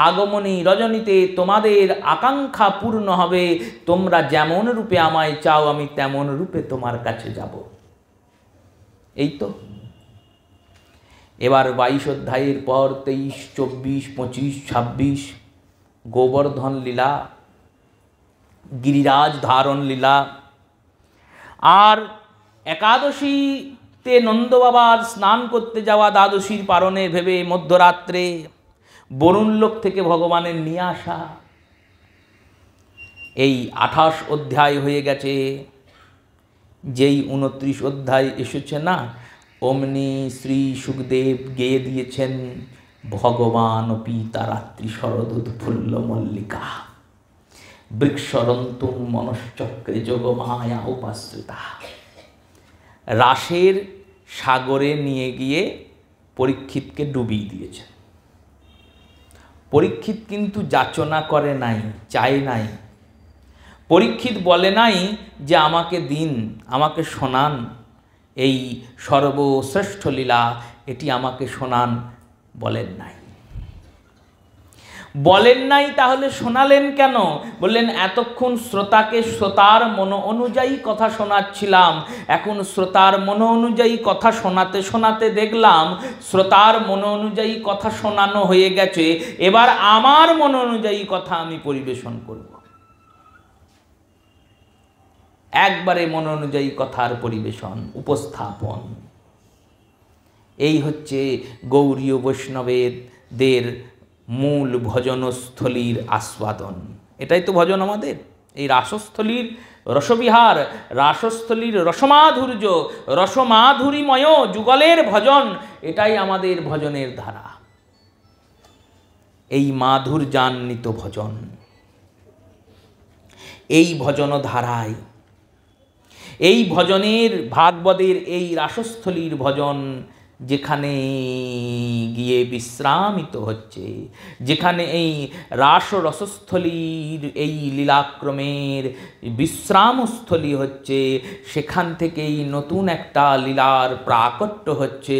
S2: আগমনী রজনীতে তোমাদের আকাঙ্ক্ষা পূর্ণ হবে। তোমরা যেমন রূপে আমায় চাও, আমি তেমন রূপে তোমার কাছে যাব। এই তো। এবার 22 অধ্যায়ের পর 23, 24, 25, 26 গোবর্ধন লীলা, গিরিরাজ ধারণ লীলা। আর একাদশীতে নন্দবাবার স্নান করতে যাওয়া, দ্বাদশীর পারণে ভেবে মধ্যরাত্রে বরুণলোক থেকে ভগবানের নিয়ে আসা। এই 28 অধ্যায় হয়ে গেছে। যেই 29 অধ্যায় এসেছে না, অমনি শ্রী সুখদেব গেয়ে দিয়েছেন ভগবান পিতা রাত্রি শরদোৎফুল্ল মল্লিকা বৃক্ষরন্তুম মনশ্চক্রে যোগমায়া উপাশ্রিতা। রাসের সাগরে নিয়ে গিয়ে পরীক্ষিতকে ডুবিয়ে দিয়েছেন। পরীক্ষিত কিন্তু যাচনা করে নাই, চায় নাই। পরীক্ষিত বলে নাই যে আমাকে দিন, আমাকে শোনান, এই সর্বশ্রেষ্ঠ লীলা এটি আমাকে শোনান, বলেন নাই। বলেন নাই, তাহলে শোনালেন কেন? বললেন এতক্ষণ শ্রোতাকে শ্রোতার মন অনুযায়ী কথা শোনাচ্ছিলাম, এখন শ্রোতার মন অনুযায়ী কথা শোনাতে শোনাতে দেখলাম শ্রোতার মন অনুযায়ী কথা শোনানো হয়ে গেছে, এবার আমার মন অনুযায়ী কথা আমি পরিবেশন করব। একবারে মন অনুযায়ী কথার পরিবেশন, উপস্থাপন। এই হচ্ছে গৌরীয় বৈষ্ণবদের মূল ভজনস্থলীর আস্বাদন। এটাই তো ভজন আমাদের, এই রাসস্থলীর রসবিহার, রাসস্থলীর রসমাধুর্য, রসমাধুরীময় যুগলের ভজন, এটাই আমাদের ভজনের ধারা। এই মাধুর্যান্বিত ভজন, এই ভজন ধারায়, এই ভজনের ভাগবতের এই রাসস্থলীর ভজন, যেখানে গিয়ে বিশ্রামিত হচ্ছে, যেখানে এই রাস রসস্থলীর এই লীলাক্রমের বিশ্রামস্থলী হচ্ছে, সেখান থেকেই নতুন একটা লীলার প্রাকট্য হচ্ছে।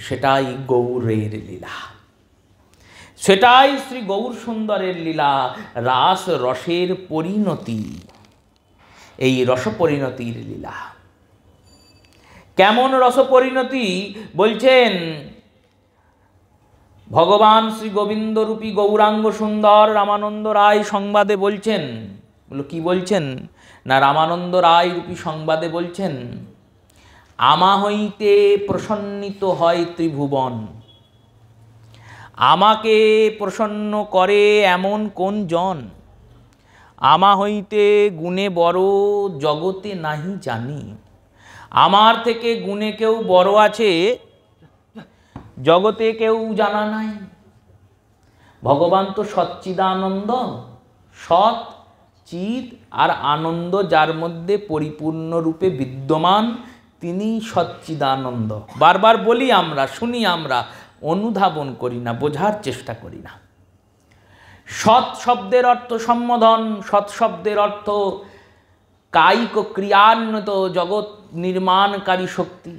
S2: সেটাই গৌরের লীলা, সেটাই শ্রী গৌর সুন্দরের লীলা। রাস রসের পরিণতি, এই রসপরিণতির লীলা। কেমন রসপরিণতি? বলছেন ভগবান শ্রী গোবিন্দরূপী গৌরাঙ্গ সুন্দর রামানন্দ রায় সংবাদে বলছেন। বলো কি বলছেন? না, রামানন্দ রায় রূপী সংবাদে বলছেন, আমা হইতে প্রসন্নিত হয় ত্রিভুবন। আমাকে প্রসন্ন করে এমন কোন জন, আমা হইতে গুণে বড় জগতে নাহি জানি। আমার থেকে গুণে কেউ বড় আছে জগতে কেউ জানা নাই। ভগবান তো সচ্চিদানন্দ, সৎ চিৎ আর আনন্দ যার মধ্যে পরিপূর্ণরূপে বিদ্যমান, তিনি সচ্চিদানন্দ। বারবার বলি আমরা, শুনি আমরা, অনুধাবন করি না, বোঝার চেষ্টা করি না। সৎ শব্দের অর্থ সম্বোধন, সৎ শব্দের অর্থ কায়িক ক্রিয়ান্বিত জগৎ নির্মাণকারী শক্তি।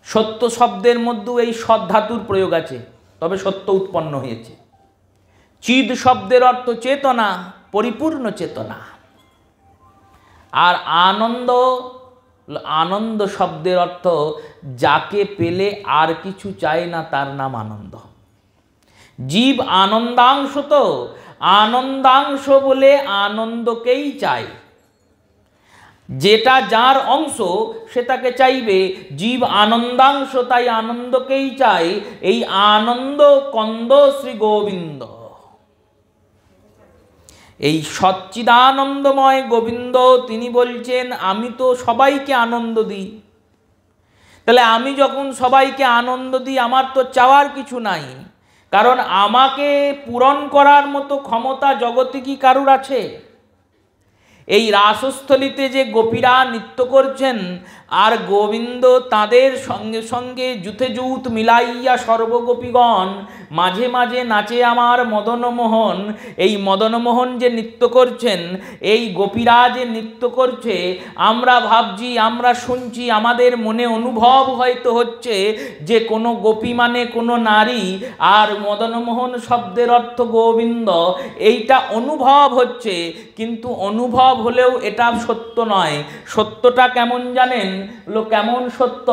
S2: সত্য শব্দের মধ্যেও এই সৎ ধাতুর প্রয়োগ আছে, তবে সত্য উৎপন্ন হয়েছে। চিদ শব্দের অর্থ চেতনা, পরিপূর্ণ চেতনা। আর আনন্দ, আনন্দ শব্দের অর্থ যাকে পেলে আর কিছু চায় না তার নাম আনন্দ। জীব আনন্দাংশ, তো আনন্দাংশ বলে আনন্দকেই চায়। যেটা যার অংশ সেটাকে চাইবে। জীব আনন্দাংশ, তাই আনন্দকেই চায়। এই আনন্দ কন্দ শ্রী গোবিন্দ। এই সচ্চিদানন্দময় গোবিন্দ তিনি বলছেন আমি তো সবাইকে আনন্দ দিই। তাহলে আমি যখন সবাইকে আনন্দ দিই, আমার তো চাওয়ার কিছু নাই, কারণ আমাকে পূরণ করার মতো ক্ষমতা জগতে কি কারুর আছে? এই রাসস্থলিতে যে গোপীরা নৃত্য করছেন, আর গোবিন্দ তাদের সঙ্গে সঙ্গে জুথে জুথ মিলাইয়া সর্বগোপীগণ মাঝে মাঝে নাচে আমার মদনমোহন। এই মদনমোহন যে নৃত্য করছেন, এই গোপীরা যে নৃত্য করছে, আমরা ভাবছি, আমরা শুনছি, আমাদের মনে অনুভব হয়তো হচ্ছে যে কোনো গোপী মানে কোনো নারী, আর মদনমোহন শব্দের অর্থ গোবিন্দ, এইটা অনুভব হচ্ছে। কিন্তু অনুভব হলেও এটা সত্য নয়। সত্যটা কেমন জানেন? কেমন সত্য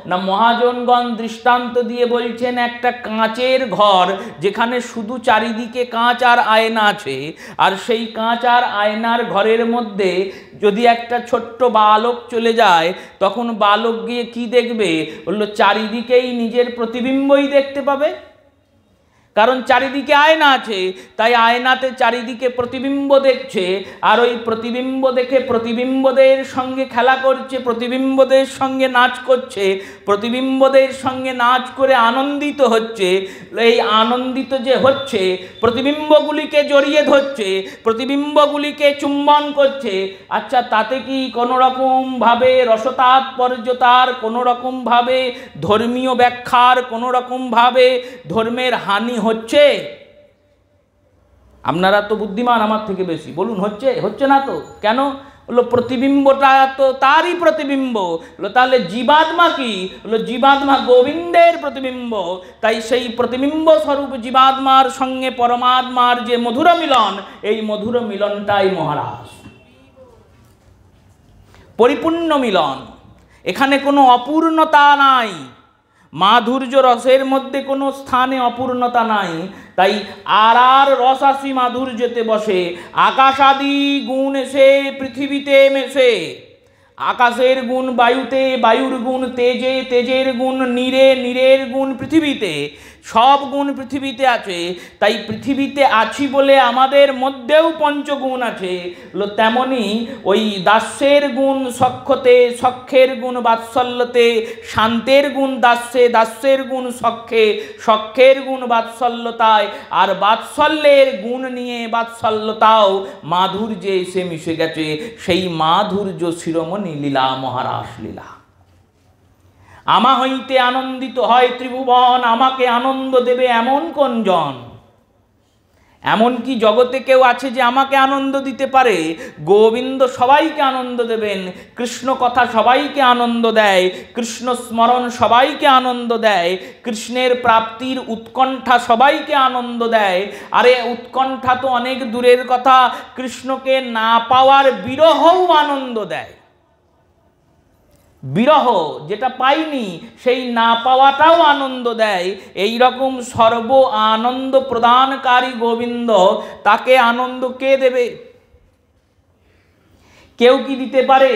S2: না, মহাজনগণ দৃষ্টান্ত দিয়ে বলছেন একটা কাঁচের ঘর, যেখানে শুধু চারিদিকে কাঁচ আর আয়না আছে, আর সেই কাঁচ আর আয়নার ঘরের মধ্যে যদি একটা ছোট্ট বালক চলে যায়, তখন বালক গিয়ে কি দেখবে? চারিদিকেই নিজের প্রতিবিম্বই দেখতে পাবে, কারণ চারিদিকে আয়না আছে। তাই আয়নাতে চারিদিকে প্রতিবিম্ব দেখছে, আর ওই প্রতিবিম্ব দেখে প্রতিবিম্বদের সঙ্গে খেলা করছে, প্রতিবিম্বদের সঙ্গে নাচ করছে, প্রতিবিম্বদের সঙ্গে নাচ করে আনন্দিত হচ্ছে। এই আনন্দিত যে হচ্ছে, প্রতিবিম্বগুলিকে জড়িয়ে ধরছে, প্রতিবিম্বগুলিকে চুম্বন করছে। আচ্ছা, তাতে কি কোনো রকমভাবে রসতাৎপর্যতার, কোনো রকমভাবে ধর্মীয় ব্যাখ্যার, কোনো রকমভাবে ধর্মের হানি হচ্ছে? আপনারা তো বুদ্ধিমান আমার থেকে বেশি, বলুন হচ্ছে? হচ্ছে না তো কেন? প্রতিবিম্বটা তো তারই প্রতিবিম্ব। তাহলে জীবাত্মা কি? জীবাত্মা গোবিন্দের প্রতিবিম্ব। তাই সেই প্রতিবিম্ব স্বরূপ জীবাত্মার সঙ্গে পরমাত্মার যে মধুর মিলন, এই মধুর মিলনটাই মহারাজ পরিপূর্ণ মিলন। এখানে কোনো অপূর্ণতা নাই, মাধুর্য রসের মধ্যে কোনো স্থানে অপূর্ণতা নাই। তাই আর রসাসী মাধুর্যতে বসে, আকাশাদি গুণ এসে পৃথিবীতে মেশে। আকাশের গুণ বায়ুতে, বায়ুর গুণ তেজে, তেজের গুণ নীরে, নীরের গুণ পৃথিবীতে, সব গুণ পৃথিবীতে আছে। তাই পৃথিবীতে আছি বলে আমাদের মধ্যেও পঞ্চগুণ আছে। তেমনি ওই দাস্যের গুণ সখ্যতে, সখ্যের গুণ বাৎসল্যতে, শান্তের গুণ দাস্যে, দাস্যের গুণ সখ্যে, সখ্যের গুণ বাৎসল্যতায়, আর বাৎসল্যের গুণ নিয়ে বাৎসল্যতাও মাধুর্যে এসে মিশে গেছে। সেই মাধুর্য শিরোমণি লীলা, মহারাস লীলা। আমা হইতে আনন্দিত হয় ত্রিভুবন, আমাকে আনন্দ দেবে এমন কোন জন? এমন কি জগতে কেউ আছে যে আমাকে আনন্দ দিতে পারে? গোবিন্দ সবাইকে আনন্দ দেবেন। কৃষ্ণ কথা সবাইকে আনন্দ দেয়, কৃষ্ণ স্মরণ সবাইকে আনন্দ দেয়, কৃষ্ণের প্রাপ্তির উৎকণ্ঠা সবাইকে আনন্দ দেয়। আরে উৎকণ্ঠা তো অনেক দূরের কথা, কৃষ্ণকে না পাওয়ার বিরহও আনন্দ দেয়। বিরহ যেটা পাইনি, সেই না পাওয়াটাও আনন্দ দেয়। এই রকম সর্ব আনন্দ প্রদানকারী গোবিন্দ, তাকে আনন্দ কে দেবে? কেউ কি দিতে পারে?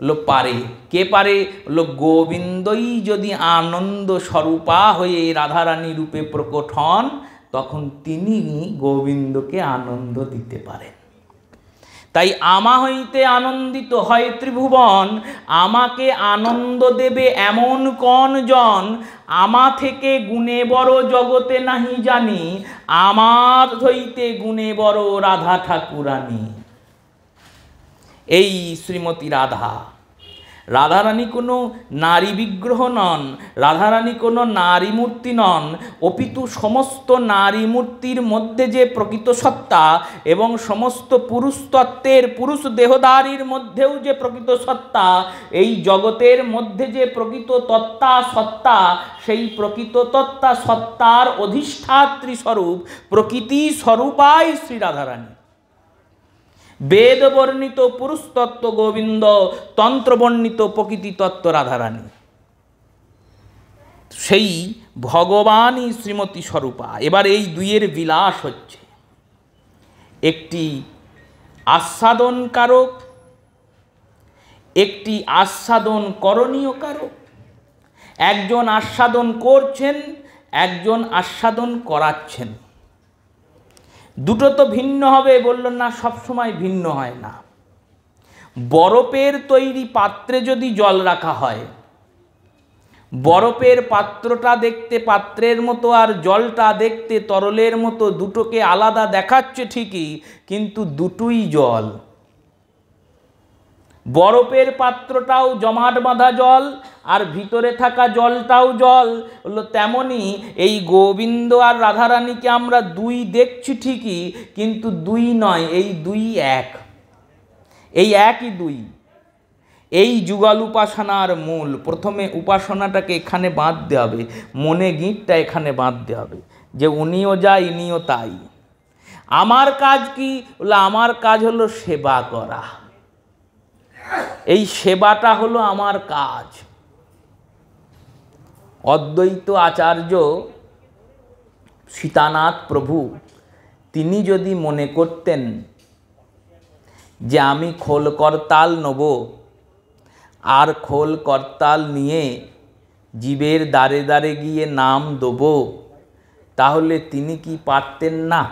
S2: বললো পারে। কে পারে? বললো গোবিন্দই যদি আনন্দ স্বরূপা হয়ে রাধারানী রূপে প্রকট হন, তখন তিনি গোবিন্দকে আনন্দ দিতে পারেন। তাই আমা হইতে আনন্দিত হয় ত্রিভুবন, আমাকে আনন্দ দেবে এমন কোন জন, আমা থেকে গুণে বড় জগতে নাহি জানি, আমার হইতে গুণে বড় রাধা ঠাকুরানী। এই শ্রীমতী রাধা, রাধারানী কোনো নারী বিগ্রহ নন, রাধারানী কোনো নারী মূর্তি নন, অপিতু সমস্ত নারী মূর্তির মধ্যে যে প্রকৃত সত্তা এবং সমস্ত পুরুষ তত্ত্বের পুরুষ দেহধারীর মধ্যেও যে প্রকৃত সত্তা, এই জগতের মধ্যে যে প্রকৃত তত্ত্বা সত্তা, সেই প্রকৃত তত্ত্বা সত্তার অধিষ্ঠাত্রী স্বরূপ প্রকৃতি স্বরূপাই শ্রী রাধারানী। বেদ বর্ণিত পুরুষ তত্ত্ব গোবিন্দ, তন্ত্র বর্ণিত প্রকৃতি তত্ত্ব রাধারানী, সেই ভগবানই শ্রীমতী স্বরূপা। এবার এই দুইয়ের বিলাস হচ্ছে, একটি আস্বাদন কারক, একটি আস্বাদন করণীয় কারক। একজন আস্বাদন করছেন, একজন আস্বাদন করাচ্ছেন। দুটো তো ভিন্ন হবে, বলল না, সবসময় ভিন্ন হয় না। বরফের তৈরি পাত্রে যদি জল রাখা হয়, বরফের পাত্রটা দেখতে পাত্রের মতো আর জলটা দেখতে তরলের মতো, দুটোকে আলাদা দেখাচ্ছে ঠিকই, কিন্তু দুটোই জল। বরফের পাত্রটাও জমাট বাঁধা জল, আর ভিতরে থাকা জলটাও জল। হলো তেমনি এই গোবিন্দ আর রাধারানীকে আমরা দুই দেখছি ঠিকই, কিন্তু দুই নয়, এই দুই এক, এই একই দুই। এই যুগল উপাসনার মূল। প্রথমে উপাসনাটাকে এখানে বাঁধতে হবে, মনে গিঁটটা এখানে বাঁধতে হবে, যে উনিও যা ইনিও তাই। আমার কাজ কি? বলে আমার কাজ হলো সেবা করা। এই সেবাটা হলো আমার কাজ। অদ্বৈত আচার্য সীতানাথ প্রভু, তিনি যদি মনে করতেন যে আমি খোল করতাল নেব, আর খোল করতাল নিয়ে জীবের দ্বারে দ্বারে গিয়ে নাম দেব, তাহলে তিনি কি পারতেন না?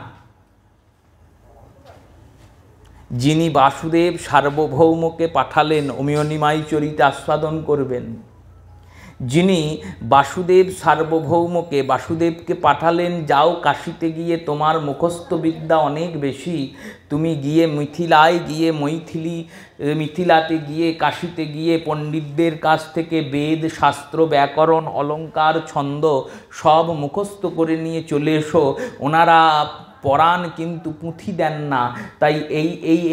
S2: যিনি বাসুদেব সার্বভৌমকে পাঠালেন অমিয়নিমাই চরিতে আস্বাদন করবেন, যিনি বাসুদেব সার্বভৌমকে, বাসুদেবকে পাঠালেন, যাও কাশীতে গিয়ে তোমার মুখস্থ বিদ্যা অনেক বেশি, তুমি গিয়ে মিথিলায় গিয়ে মিথিলাতে গিয়ে কাশীতে গিয়ে পণ্ডিতদের কাছ থেকে বেদ শাস্ত্র ব্যাকরণ অলঙ্কার ছন্দ সব মুখস্থ করে নিয়ে চলে এসো। ওনারা পড়ান কিন্তু পুঁথি দেন না, তাই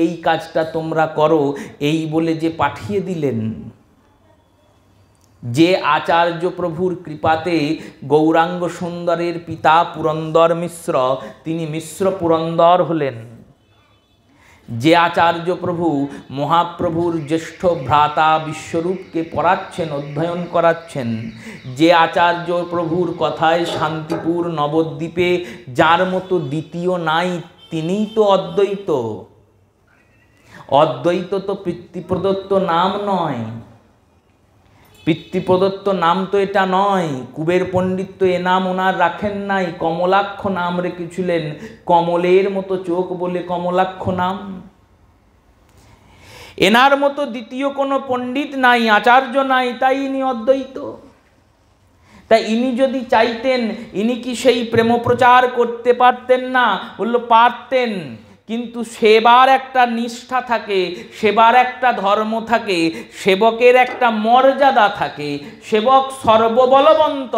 S2: এই কাজটা তোমরা করো, এই বলে যে পাঠিয়ে দিলেন। যে আচার্য প্রভুর কৃপাতে গৌরাঙ্গ সুন্দরের পিতা পুরন্দর মিশ্র, তিনি মিশ্র পুরন্দর হলেন। যে আচার্য প্রভু মহাপ্রভুর জ্যেষ্ঠ ভ্রাতা বিশ্বরূপকে পড়াচ্ছেন, অধ্যয়ন করাচ্ছেন, যে আচার্য প্রভুর কথায় শান্তিপুর নবদ্বীপে যার মতো দ্বিতীয় নাই, তিনিই তো অদ্বৈত। অদ্বৈত তো পিতৃপ্রদত্ত নাম নয়, পিতৃপ্রদত্ত নাম তো এটা নয়। কুবের পণ্ডিত তো এ নাম ওনার রাখেন নাই, কমলাক্ষ নাম রেখেছিলেন, কমলের মতো চোখ বলে কমলাক্ষ নাম। এনার মতো দ্বিতীয় কোনো পণ্ডিত নাই, আচার্য নাই, তাই ইনি অদ্বৈত। তাই ইনি যদি চাইতেন, ইনি কি সেই প্রেম প্রচার করতে পারতেন না? বলল পারতেন, কিন্তু সেবার একটা নিষ্ঠা থাকে, সেবার একটা ধর্ম থাকে, সেবকের একটা মর্যাদা থাকে। সেবক সর্ববলবন্ত,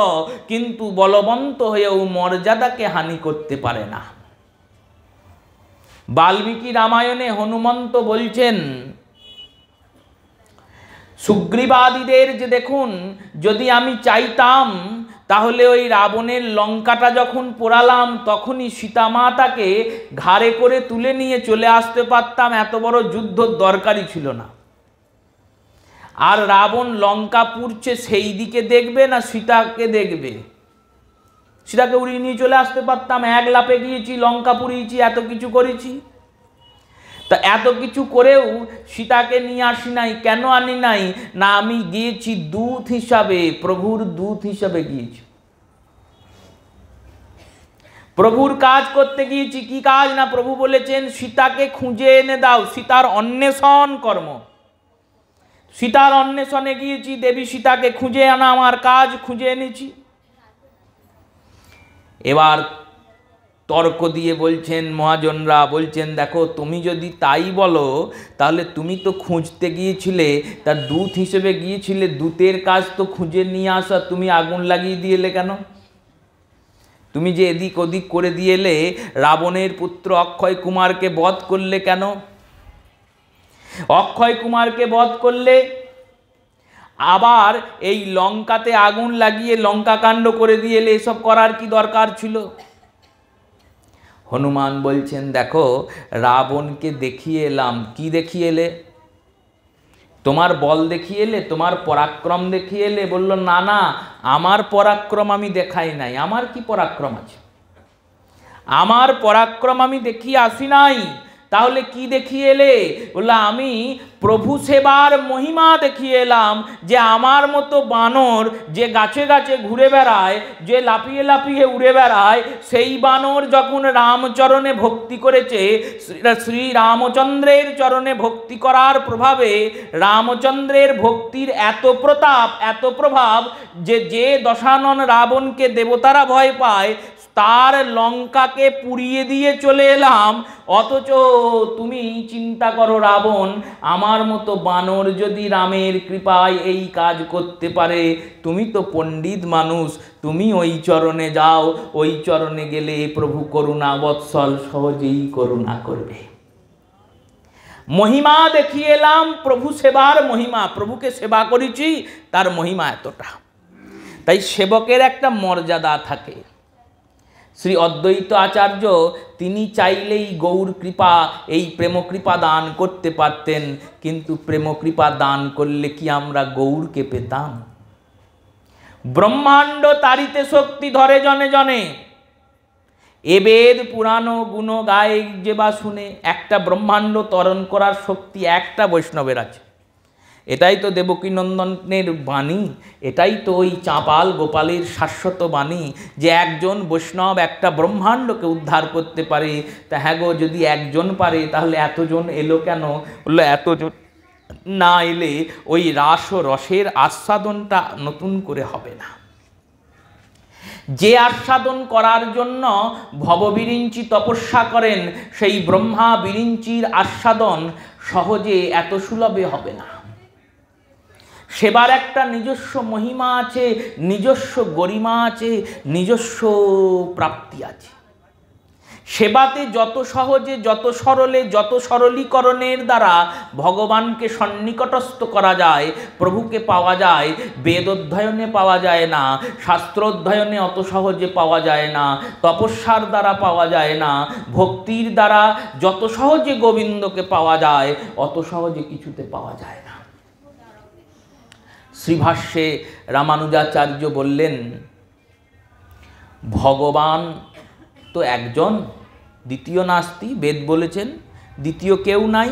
S2: কিন্তু বলবন্ত হয়েও মর্যাদাকে হানি করতে পারে না। বাল্মীকি রামায়ণে হনুমন্ত বলছেন সুগ্রীবাদিদের যে দেখুন, যদি আমি চাইতাম তাহলে ওই রাবণের লঙ্কাটা যখন পোড়ালাম, তখনই সীতামাতাকে ঘাড়ে করে তুলে নিয়ে চলে আসতে পারতাম, এত বড় যুদ্ধ দরকারই ছিল না। আর রাবণ লঙ্কা পুড়ছে সেই দিকে দেখবে না সীতাকে দেখবে? সীতাকে উড়িয়ে নিয়ে চলে আসতে পারতাম, এক লাফে গিয়েছি, লঙ্কা পুড়িয়েছি, এত কিছু করেছি। তা এত কিছু করেও সীতাকে নিয়ে আসি নাই। কেন আনি নাই? না, আমি গিয়েছি দূত হিসাবে, প্রভুর দূত হিসাবে গিয়েছি, প্রভুর কাজ করতে গিয়েছি। কি কাজ? না, প্রভু বলেছেন সীতাকে খুঁজে এনে দাও, সীতার অন্বেষণ কর্ম। সীতার অন্বেষণে গিয়েছি, দেবী সীতাকে খুঁজে আনা আমার কাজ, খুঁজে এনেছি। এবার তর্ক দিয়ে বলছেন মহাজনরা, বলছেন দেখো তুমি যদি তাই বলো তাহলে তুমি তো খুঁজতে গিয়েছিলে, তার দূত হিসেবে গিয়েছিলে, দূতের কাজ তো খুঁজে নিয়ে আসা, তুমি আগুন লাগিয়ে দিয়ে এলে কেন? তুমি যে এদিক ওদিক করে দিয়ে এলে, রাবণের পুত্র অক্ষয় কুমারকে বধ করলে কেন? অক্ষয় কুমারকে বধ করলে, আবার এই লঙ্কাতে আগুন লাগিয়ে লঙ্কা কাণ্ড করে দিয়ে এলে, এসব করার কি দরকার ছিল? হনুমান বলছেন দেখো রাবণকে দেখিয়ে এলাম। কি দেখিয়ে এলে? তোমার বল দেখিয়ে এলে, তোমার পরাক্রম দেখিয়ে এলে? বলল না না, আমার পরাক্রম আমি দেখাই নাই। আমার কি পরাক্রম আছে? আমার পরাক্রম আমি দেখিয়ে আসি নাই। তাহলে কি দেখিয়ে এলে? বললো আমি প্রভু সেবার মহিমা দেখিয়ে এলাম, যে আমার মতো বানর যে গাছে গাছে ঘুরে বেড়ায়, যে লাফিয়ে লাফিয়ে উড়ে বেড়ায়, সেই বানর যখন রামচরণে ভক্তি করেছে, শ্রী রামচন্দ্রের চরণে ভক্তি করার প্রভাবে রামচন্দ্রের ভক্তির এত প্রতাপ, এত প্রভাব, যে যে দশানন রাবণকে দেবতারা ভয় পায়, তার লঙ্কাকে পুড়িয়ে দিয়ে চলে এলাম। অথচ তুমি চিন্তা করো রাবণ, আমার মতো বানর যদি রামের কৃপায় এই কাজ করতে পারে, তুমি তো পণ্ডিত মানুষ, তুমি ওই চরণে যাও, ওই চরণে গেলে প্রভু করুণা বৎসল সহজেই করুণা করবে। মহিমা দেখিয়ে এলাম, প্রভু সেবার মহিমা, প্রভুকে সেবা করেছি, তার মহিমা এতটা। তাই সেবকের একটা মর্যাদা থাকে। শ্রী অদ্বৈত আচার্য তিনি চাইলেই গৌর কৃপা, এই প্রেমকৃপা দান করতে পারতেন, কিন্তু প্রেমকৃপা দান করলে কি আমরা গৌরকে পেতাম? ব্রহ্মাণ্ড তারিতে শক্তি ধরে জনে জনে, এ বেদ পুরাণ গুণ গায়ে যে বা শুনে। একটা ব্রহ্মাণ্ড তরণ করার শক্তি একটা বৈষ্ণবের আছে। এটাই তো দেবকীনন্দনের বাণী, এটাই তো ওই চাঁপাল গোপালের শাশ্বত বাণী, যে একজন বৈষ্ণব একটা ব্রহ্মাণ্ডকে উদ্ধার করতে পারে। তা হ্যাঁ গো, যদি একজন পারে তাহলে এতজন এলো কেন? বললো এতজন না এলে ওই রাস ও রসের আস্বাদনটা নতুন করে হবে না। যে আস্বাদন করার জন্য ভববিরিঞ্চি তপস্যা করেন, সেই ব্রহ্মা বিরিঞ্চির আস্বাদন সহজে এত সুলভে হবে না। সেবার একটা নিজস্ব মহিমা আছে, নিজস্ব গরিমা আছে, নিজস্ব প্রাপ্তি আছে। সেবাতে যত সহজে, যত সরলে, যত সরলীকরণের দ্বারা ভগবানকে সন্নিকটস্থ করা যায়, প্রভুকে পাওয়া যায়, বেদ অধ্যয়নে পাওয়া যায় না, শাস্ত্র অধ্যয়নে অত সহজে পাওয়া যায় না, তপস্যার দ্বারা পাওয়া যায় না, ভক্তির দ্বারা যত সহজে গোবিন্দকে পাওয়া যায়, অত সহজে কিছুতে পাওয়া যায় না। শ্রীভাষ্যে রামানুজাচার্য বললেন, ভগবান তো একজন, দ্বিতীয় নাস্তি, বেদ বলেছেন দ্বিতীয় কেউ নাই।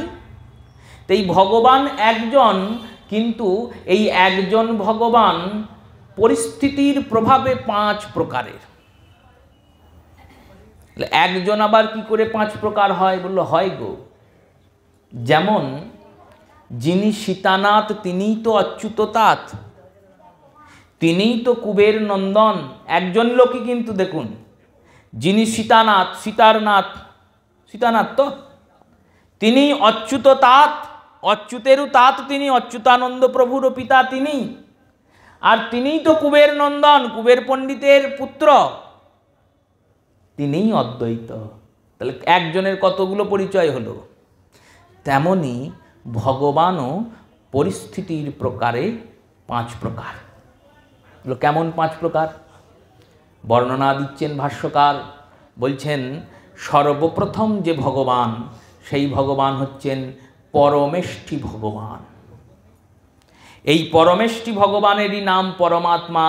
S2: তাই ভগবান একজন, কিন্তু এই একজন ভগবান পরিস্থিতির প্রভাবে পাঁচ প্রকারের। একজন আবার কি করে পাঁচ প্রকার হয়? বললো হয় গো, যেমন যিনি সীতানাথ তিনিই তো অচ্যুততাৎ, তিনিই তো কুবের নন্দন, একজন লোকই কিন্তু দেখুন, যিনি সীতানাথ, সীতার নাথ, সীতানাথ তো তিনি অচ্যুততাৎ, অচ্যুতেরও তাৎ তিনি, অচ্যুতানন্দ প্রভুর পিতা তিনি, আর তিনিই তো কুবের নন্দন, কুবের পণ্ডিতের পুত্র, তিনিই অদ্বৈত। তাহলে একজনের কতগুলো পরিচয় হলো? তেমনি ভগবানও পরিস্থিতির প্রকারে পাঁচ প্রকার। কেমন পাঁচ প্রকার? বর্ণনা দিচ্ছেন ভাষ্যকার, বলছেন সর্বপ্রথম যে ভগবান, সেই ভগবান হচ্ছেন পরমেষ্ঠী ভগবান। এই পরমেষ্ঠী ভগবানেরই নাম পরমাত্মা,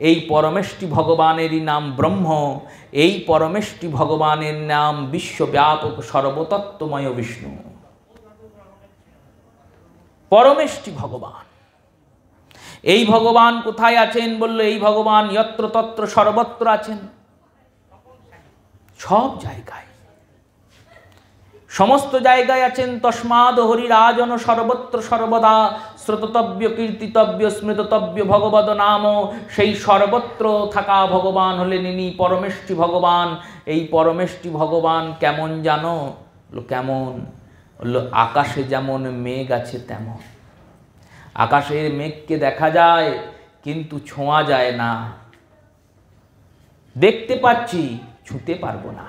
S2: এই পরমেষ্ঠী ভগবানেরই নাম ব্রহ্ম, এই পরমেষ্ঠী ভগবানের নাম বিশ্বব্যাপক সর্বতত্ত্বময় বিষ্ণু। পরমেষ্টি ভগবান। এই ভগবান কোথায় আছেন? বলল এই ভগবান যত্র তত্র সর্বত্র আছেন, সব জায়গায়, সমস্ত জায়গায় আছেন। তস্মাদ হরিরাজন সর্বত্র সর্বদা শ্রোতব্য কীর্তিতব্য স্মৃতব্য ভগবদ নাম। সেই সর্বত্র থাকা ভগবান হলেন ইনি পরমেষ্টি ভগবান। এই পরমেষ্টি ভগবান কেমন জানো? কেমন? বলল আকাশে যেমন মেঘ আছে তেমন। আকাশের মেঘকে দেখা যায় কিন্তু ছোঁয়া যায় না, দেখতে পাচ্ছি ছুঁতে পারবো না।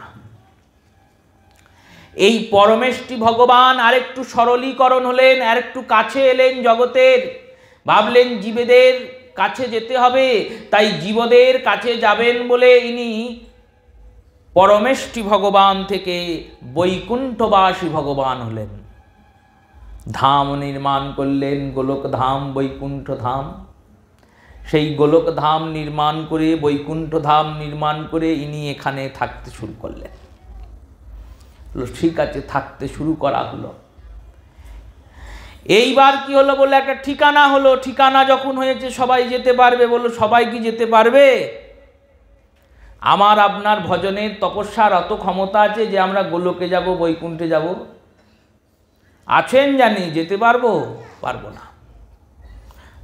S2: এই পরমেষ্টি ভগবান আরেকটু সরলীকরণ হলেন, আরেকটু কাছে এলেন জগতের। ভাবলেন জীবেদের কাছে যেতে হবে, তাই জীবদের কাছে যাবেন বলে ইনি পরমেষ্টি ভগবান থেকে বৈকুণ্ঠবাসী ভগবান হলেন। ধাম নির্মাণ করলেন, গোলক ধাম, বৈকুণ্ঠ ধাম। সেই গোলক ধাম নির্মাণ করে, বৈকুণ্ঠ ধাম নির্মাণ করে ইনি এখানে থাকতে শুরু করলেন। ঠিক আছে, থাকতে শুরু করা হলো। এইবার কি হলো? বলে একটা ঠিকানা হলো। ঠিকানা যখন হয়েছে সবাই যেতে পারবে। বললো সবাই কি যেতে পারবে? আমার আপনার ভজনের তপস্যার অত ক্ষমতা আছে যে আমরা গোলকে যাব, বৈকুণ্ঠে যাব? আছেন জানি, যেতে পারবো? পারবো না।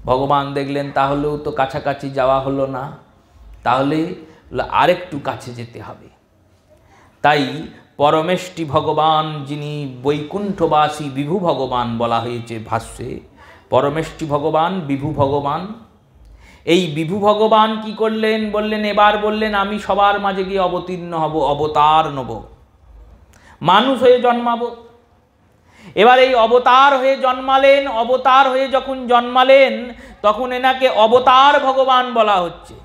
S2: ভগবান দেখলেন তাহলেও তো কাছাকাছি যাওয়া হলো না, তাহলে আরেকটু কাছে যেতে হবে। তাই পরমেষ্টি ভগবান, যিনি বৈকুণ্ঠবাসী বিভু ভগবান বলা হয়েছে ভাষ্যে, পরমেষ্টি ভগবান বিভু ভগবান। এই বিভু ভগবান কি করলেন? বললেন এবার বললেন আমি সবার মাঝে গিয়ে অবতীর্ণ হব, অবতার নেব, মানুষ হয়ে জন্মাবো। এবার এই অবতার হয়ে জন্মালেন। অবতার হয়ে যখন জন্মালেন তখন এনাকে অবতার ভগবান বলা হচ্ছে।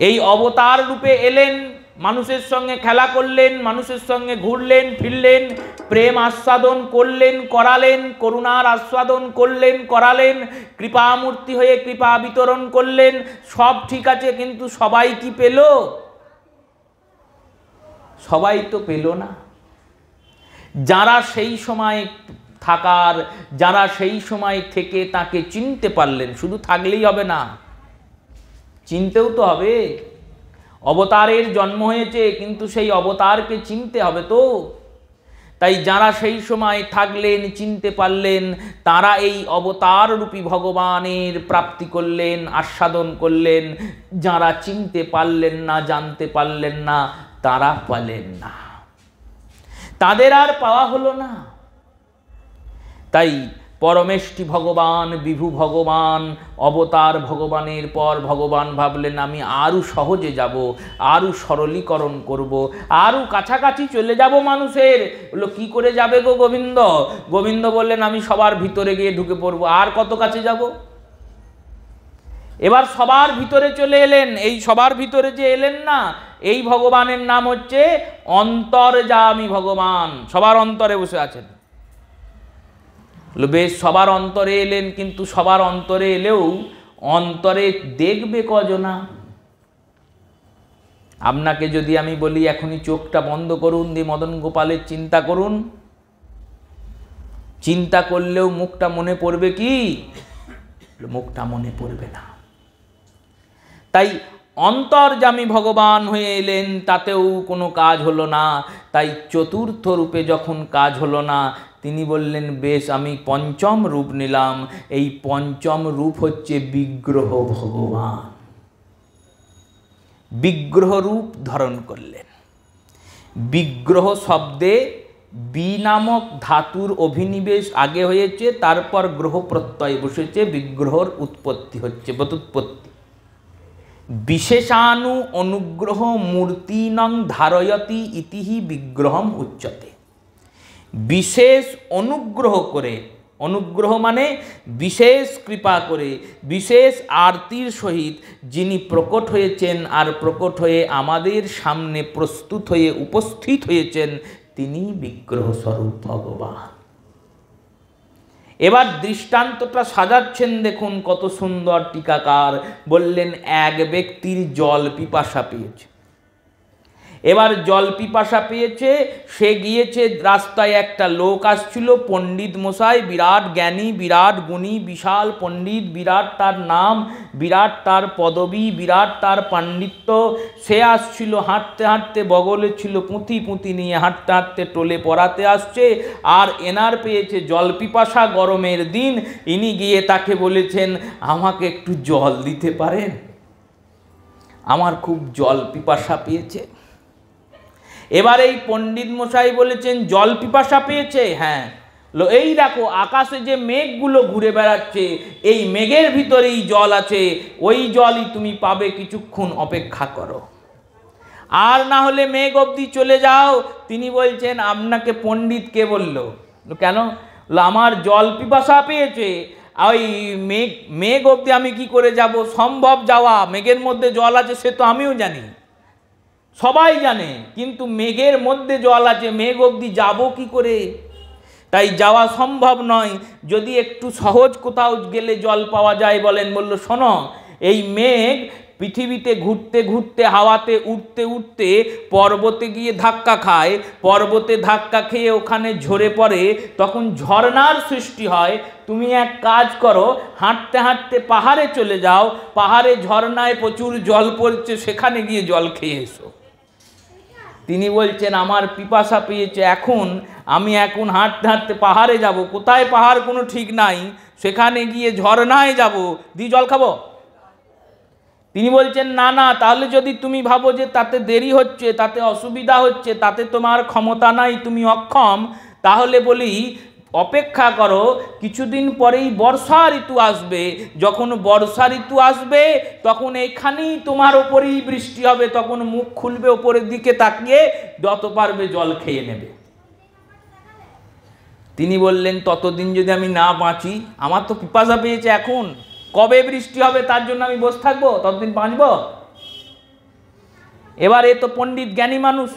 S2: এই অবতার রূপে এলেন, মানুষের সঙ্গে খেলা করলেন, মানুষের সঙ্গে ঘুরলেন ফিরলেন, প্রেম আস্বাদন করলেন করালেন, করুণার আস্বাদন করলেন করালেন, কৃপামূর্তি হয়ে কৃপা বিতরণ করলেন। সব ঠিক আছে, কিন্তু সবাই কি পেল? সবাই তো পেল না। যারা সেই সময় থাকার, যারা সেই সময় থেকে তাকে চিনতে পারলেন, শুধু থাকলেই হবে না, চিনতেও তো হবে। অবতারের জন্ম হয়েছে, কিন্তু সেই অবতারকে চিনতে হবে তো। তাই যারা সেই সময় থাকলেন, চিনতে পারলেন, তারা এই অবতার রূপী ভগবানের প্রাপ্তি করলেন, আস্বাদন করলেন। যারা চিনতে পারলেন না, জানতে পারলেন না, তারা পেলেন না, তাদের আর পাওয়া হলো না। তাই পরমেষ্টি ভগবান, বিভু ভগবান, অবতার ভগবানের পর ভগবান ভাবলেন আমি আরও সহজে যাব, আরও সরলীকরণ করব, আরও কাছাকাছি চলে যাব মানুষের। বললো কী করে যাবে গো গোবিন্দ? গোবিন্দ বললেন আমি সবার ভিতরে গিয়ে ঢুকে পড়বো। আর কত কাছে যাব? এবার সবার ভিতরে চলে এলেন। এই সবার ভিতরে যে এলেন না, এই ভগবানের নাম হচ্ছে অন্তর্যামী ভগবান। সবার অন্তরে বসে আছেন। বেশ, সবার অন্তরে এলেন, কিন্তু সবার অন্তরে এলেও অন্তরে দেখবে কজনা? আপনাকে যদি আমি বলি এখনই চোখটা বন্ধ করুন, দিয়ে মদন গোপালের চিন্তা করুন, চিন্তা করলেও মুখটা মনে পড়বে কি? মুখটা মনে পড়বে না। তাই অন্তর্যামী ভগবান হয়ে এলেন, তাতেও কোনো কাজ হলো না। তাই চতুর্থ রূপে যখন কাজ হলো না, তিনি বললেন বেশ আমি পঞ্চম রূপ নিলাম। এই পঞ্চম রূপ হচ্ছে বিগ্রহ ভগবান। বিগ্রহ রূপ ধারণ করলেন। বিগ্রহ শব্দে বি নামক ধাতুর অভিনিবেশ আগে হয়েছে, তারপর গ্রহ প্রত্যয় বসেছে, বিগ্রহর উৎপত্তি হচ্ছে, ব্যুৎপত্তি। বিশেষানু অনুগ্রহ মূর্তিনং ধারয়তি ইতিহি বিগ্রহম উচ্যতে। বিশেষ অনুগ্রহ করে, অনুগ্রহ মানে বিশেষ কৃপা করে, বিশেষ আরতির সহিত যিনি প্রকট হয়েছেন আর প্রকট হয়ে আমাদের সামনে প্রস্তুত হয়ে উপস্থিত হয়েছেন, তিনি বিগ্রহ স্বরূপ ভগবান। এবার দৃষ্টান্তটা সাজাচ্ছেন, দেখুন কত সুন্দর টিকাকার। বললেন এক ব্যক্তির জল পিপাসা পেয়েছে। এবার জল পিপাসা পেয়েছে, সে গিয়েছে, রাস্তায় একটা লোক আসছিল, পণ্ডিত মশাই, বিরাট জ্ঞানী, বিরাট গুণী, বিশাল পণ্ডিত, বিরাট তার নাম, বিরাট তার পদবী, বিরাট তার পাণ্ডিত্য। সে আসছিল হাঁটতে হাঁটতে, বগলে ছিল পুঁথি, পুঁথি নিয়ে হাঁটতে হাঁটতে টোলে পড়াতে আসছে, আর এনার পেয়েছে জল পিপাসা, গরমের দিন। ইনি গিয়ে তাকে বলেছেন, আমাকে একটু জল দিতে পারেন, আমার খুব জল পিপাসা পেয়েছে। এবার এই পণ্ডিত মশাই বলেছেন, জল পিপাসা পেয়েছে? হ্যাঁ। এই দেখো আকাশে যে মেঘগুলো ঘুরে বেড়াচ্ছে, এই মেঘের ভিতরেই জল আছে, ওই জলই তুমি পাবে, কিছুক্ষণ অপেক্ষা করো, আর না হলে মেঘ অবধি চলে যাও। তিনি বলছেন, আপনাকে পণ্ডিত কে বলল? কেন? আমার জল পিপাসা পেয়েছে, ওই মেঘ অবধি আমি কি করে যাব? সম্ভব যাওয়া? মেঘের মধ্যে জল আছে সে তো আমিও জানি, সবাই জানে, কিন্তু মেঘের মধ্যে জল আছে, মেঘ অবধি যাব কি করে? তাই যাওয়া সম্ভব নয়। যদি একটু সহজ কোথাও গেলে জল পাওয়া যায় বলেন? বলল, শোনো, এই মেঘ পৃথিবীতে ঘুরতে ঘুরতে, হাওয়াতে উঠতে উঠতে পর্বতে গিয়ে ধাক্কা খায়, পর্বতে ধাক্কা খেয়ে ওখানে ঝরে পড়ে, তখন ঝর্ণার সৃষ্টি হয়। তুমি এক কাজ করো, হাঁটতে হাঁটতে পাহাড়ে চলে যাও, পাহাড়ে ঝর্ণায় প্রচুর জল পড়ছে, সেখানে গিয়ে জল খেয়ে এসো। তিনি বলছেন, আমার পিপাসা পেয়েছে, এখন আমি হাঁটতে হাঁটতে পাহাড়ে যাব, কোথায় পাহাড় কোনো ঠিক নাই, সেখানে গিয়ে ঝর্ণায় যাব, দিয়ে জল খাবো? তিনি বলছেন, না না, তাহলে যদি তুমি ভাবো যে তাতে দেরি হচ্ছে, তাতে অসুবিধা হচ্ছে, তাতে তোমার ক্ষমতা নাই, তুমি অক্ষম, তাহলে বলি অপেক্ষা করো, কিছুদিন পরেই বর্ষা ঋতু আসবে, যখন বর্ষা ঋতু আসবে তখন এখানেই তোমার ওপরেই বৃষ্টি হবে, তখন মুখ খুলবে ওপরের দিকে তাকিয়ে, যত পারবে জল খেয়ে নেবে। তিনি বললেন, ততদিন যদি আমি না বাঁচি, আমার তো পিপাসা পেয়েছে, এখন কবে বৃষ্টি হবে তার জন্য আমি বসে থাকবো? ততদিন বাঁচব? এবার এ তো পণ্ডিত জ্ঞানী মানুষ,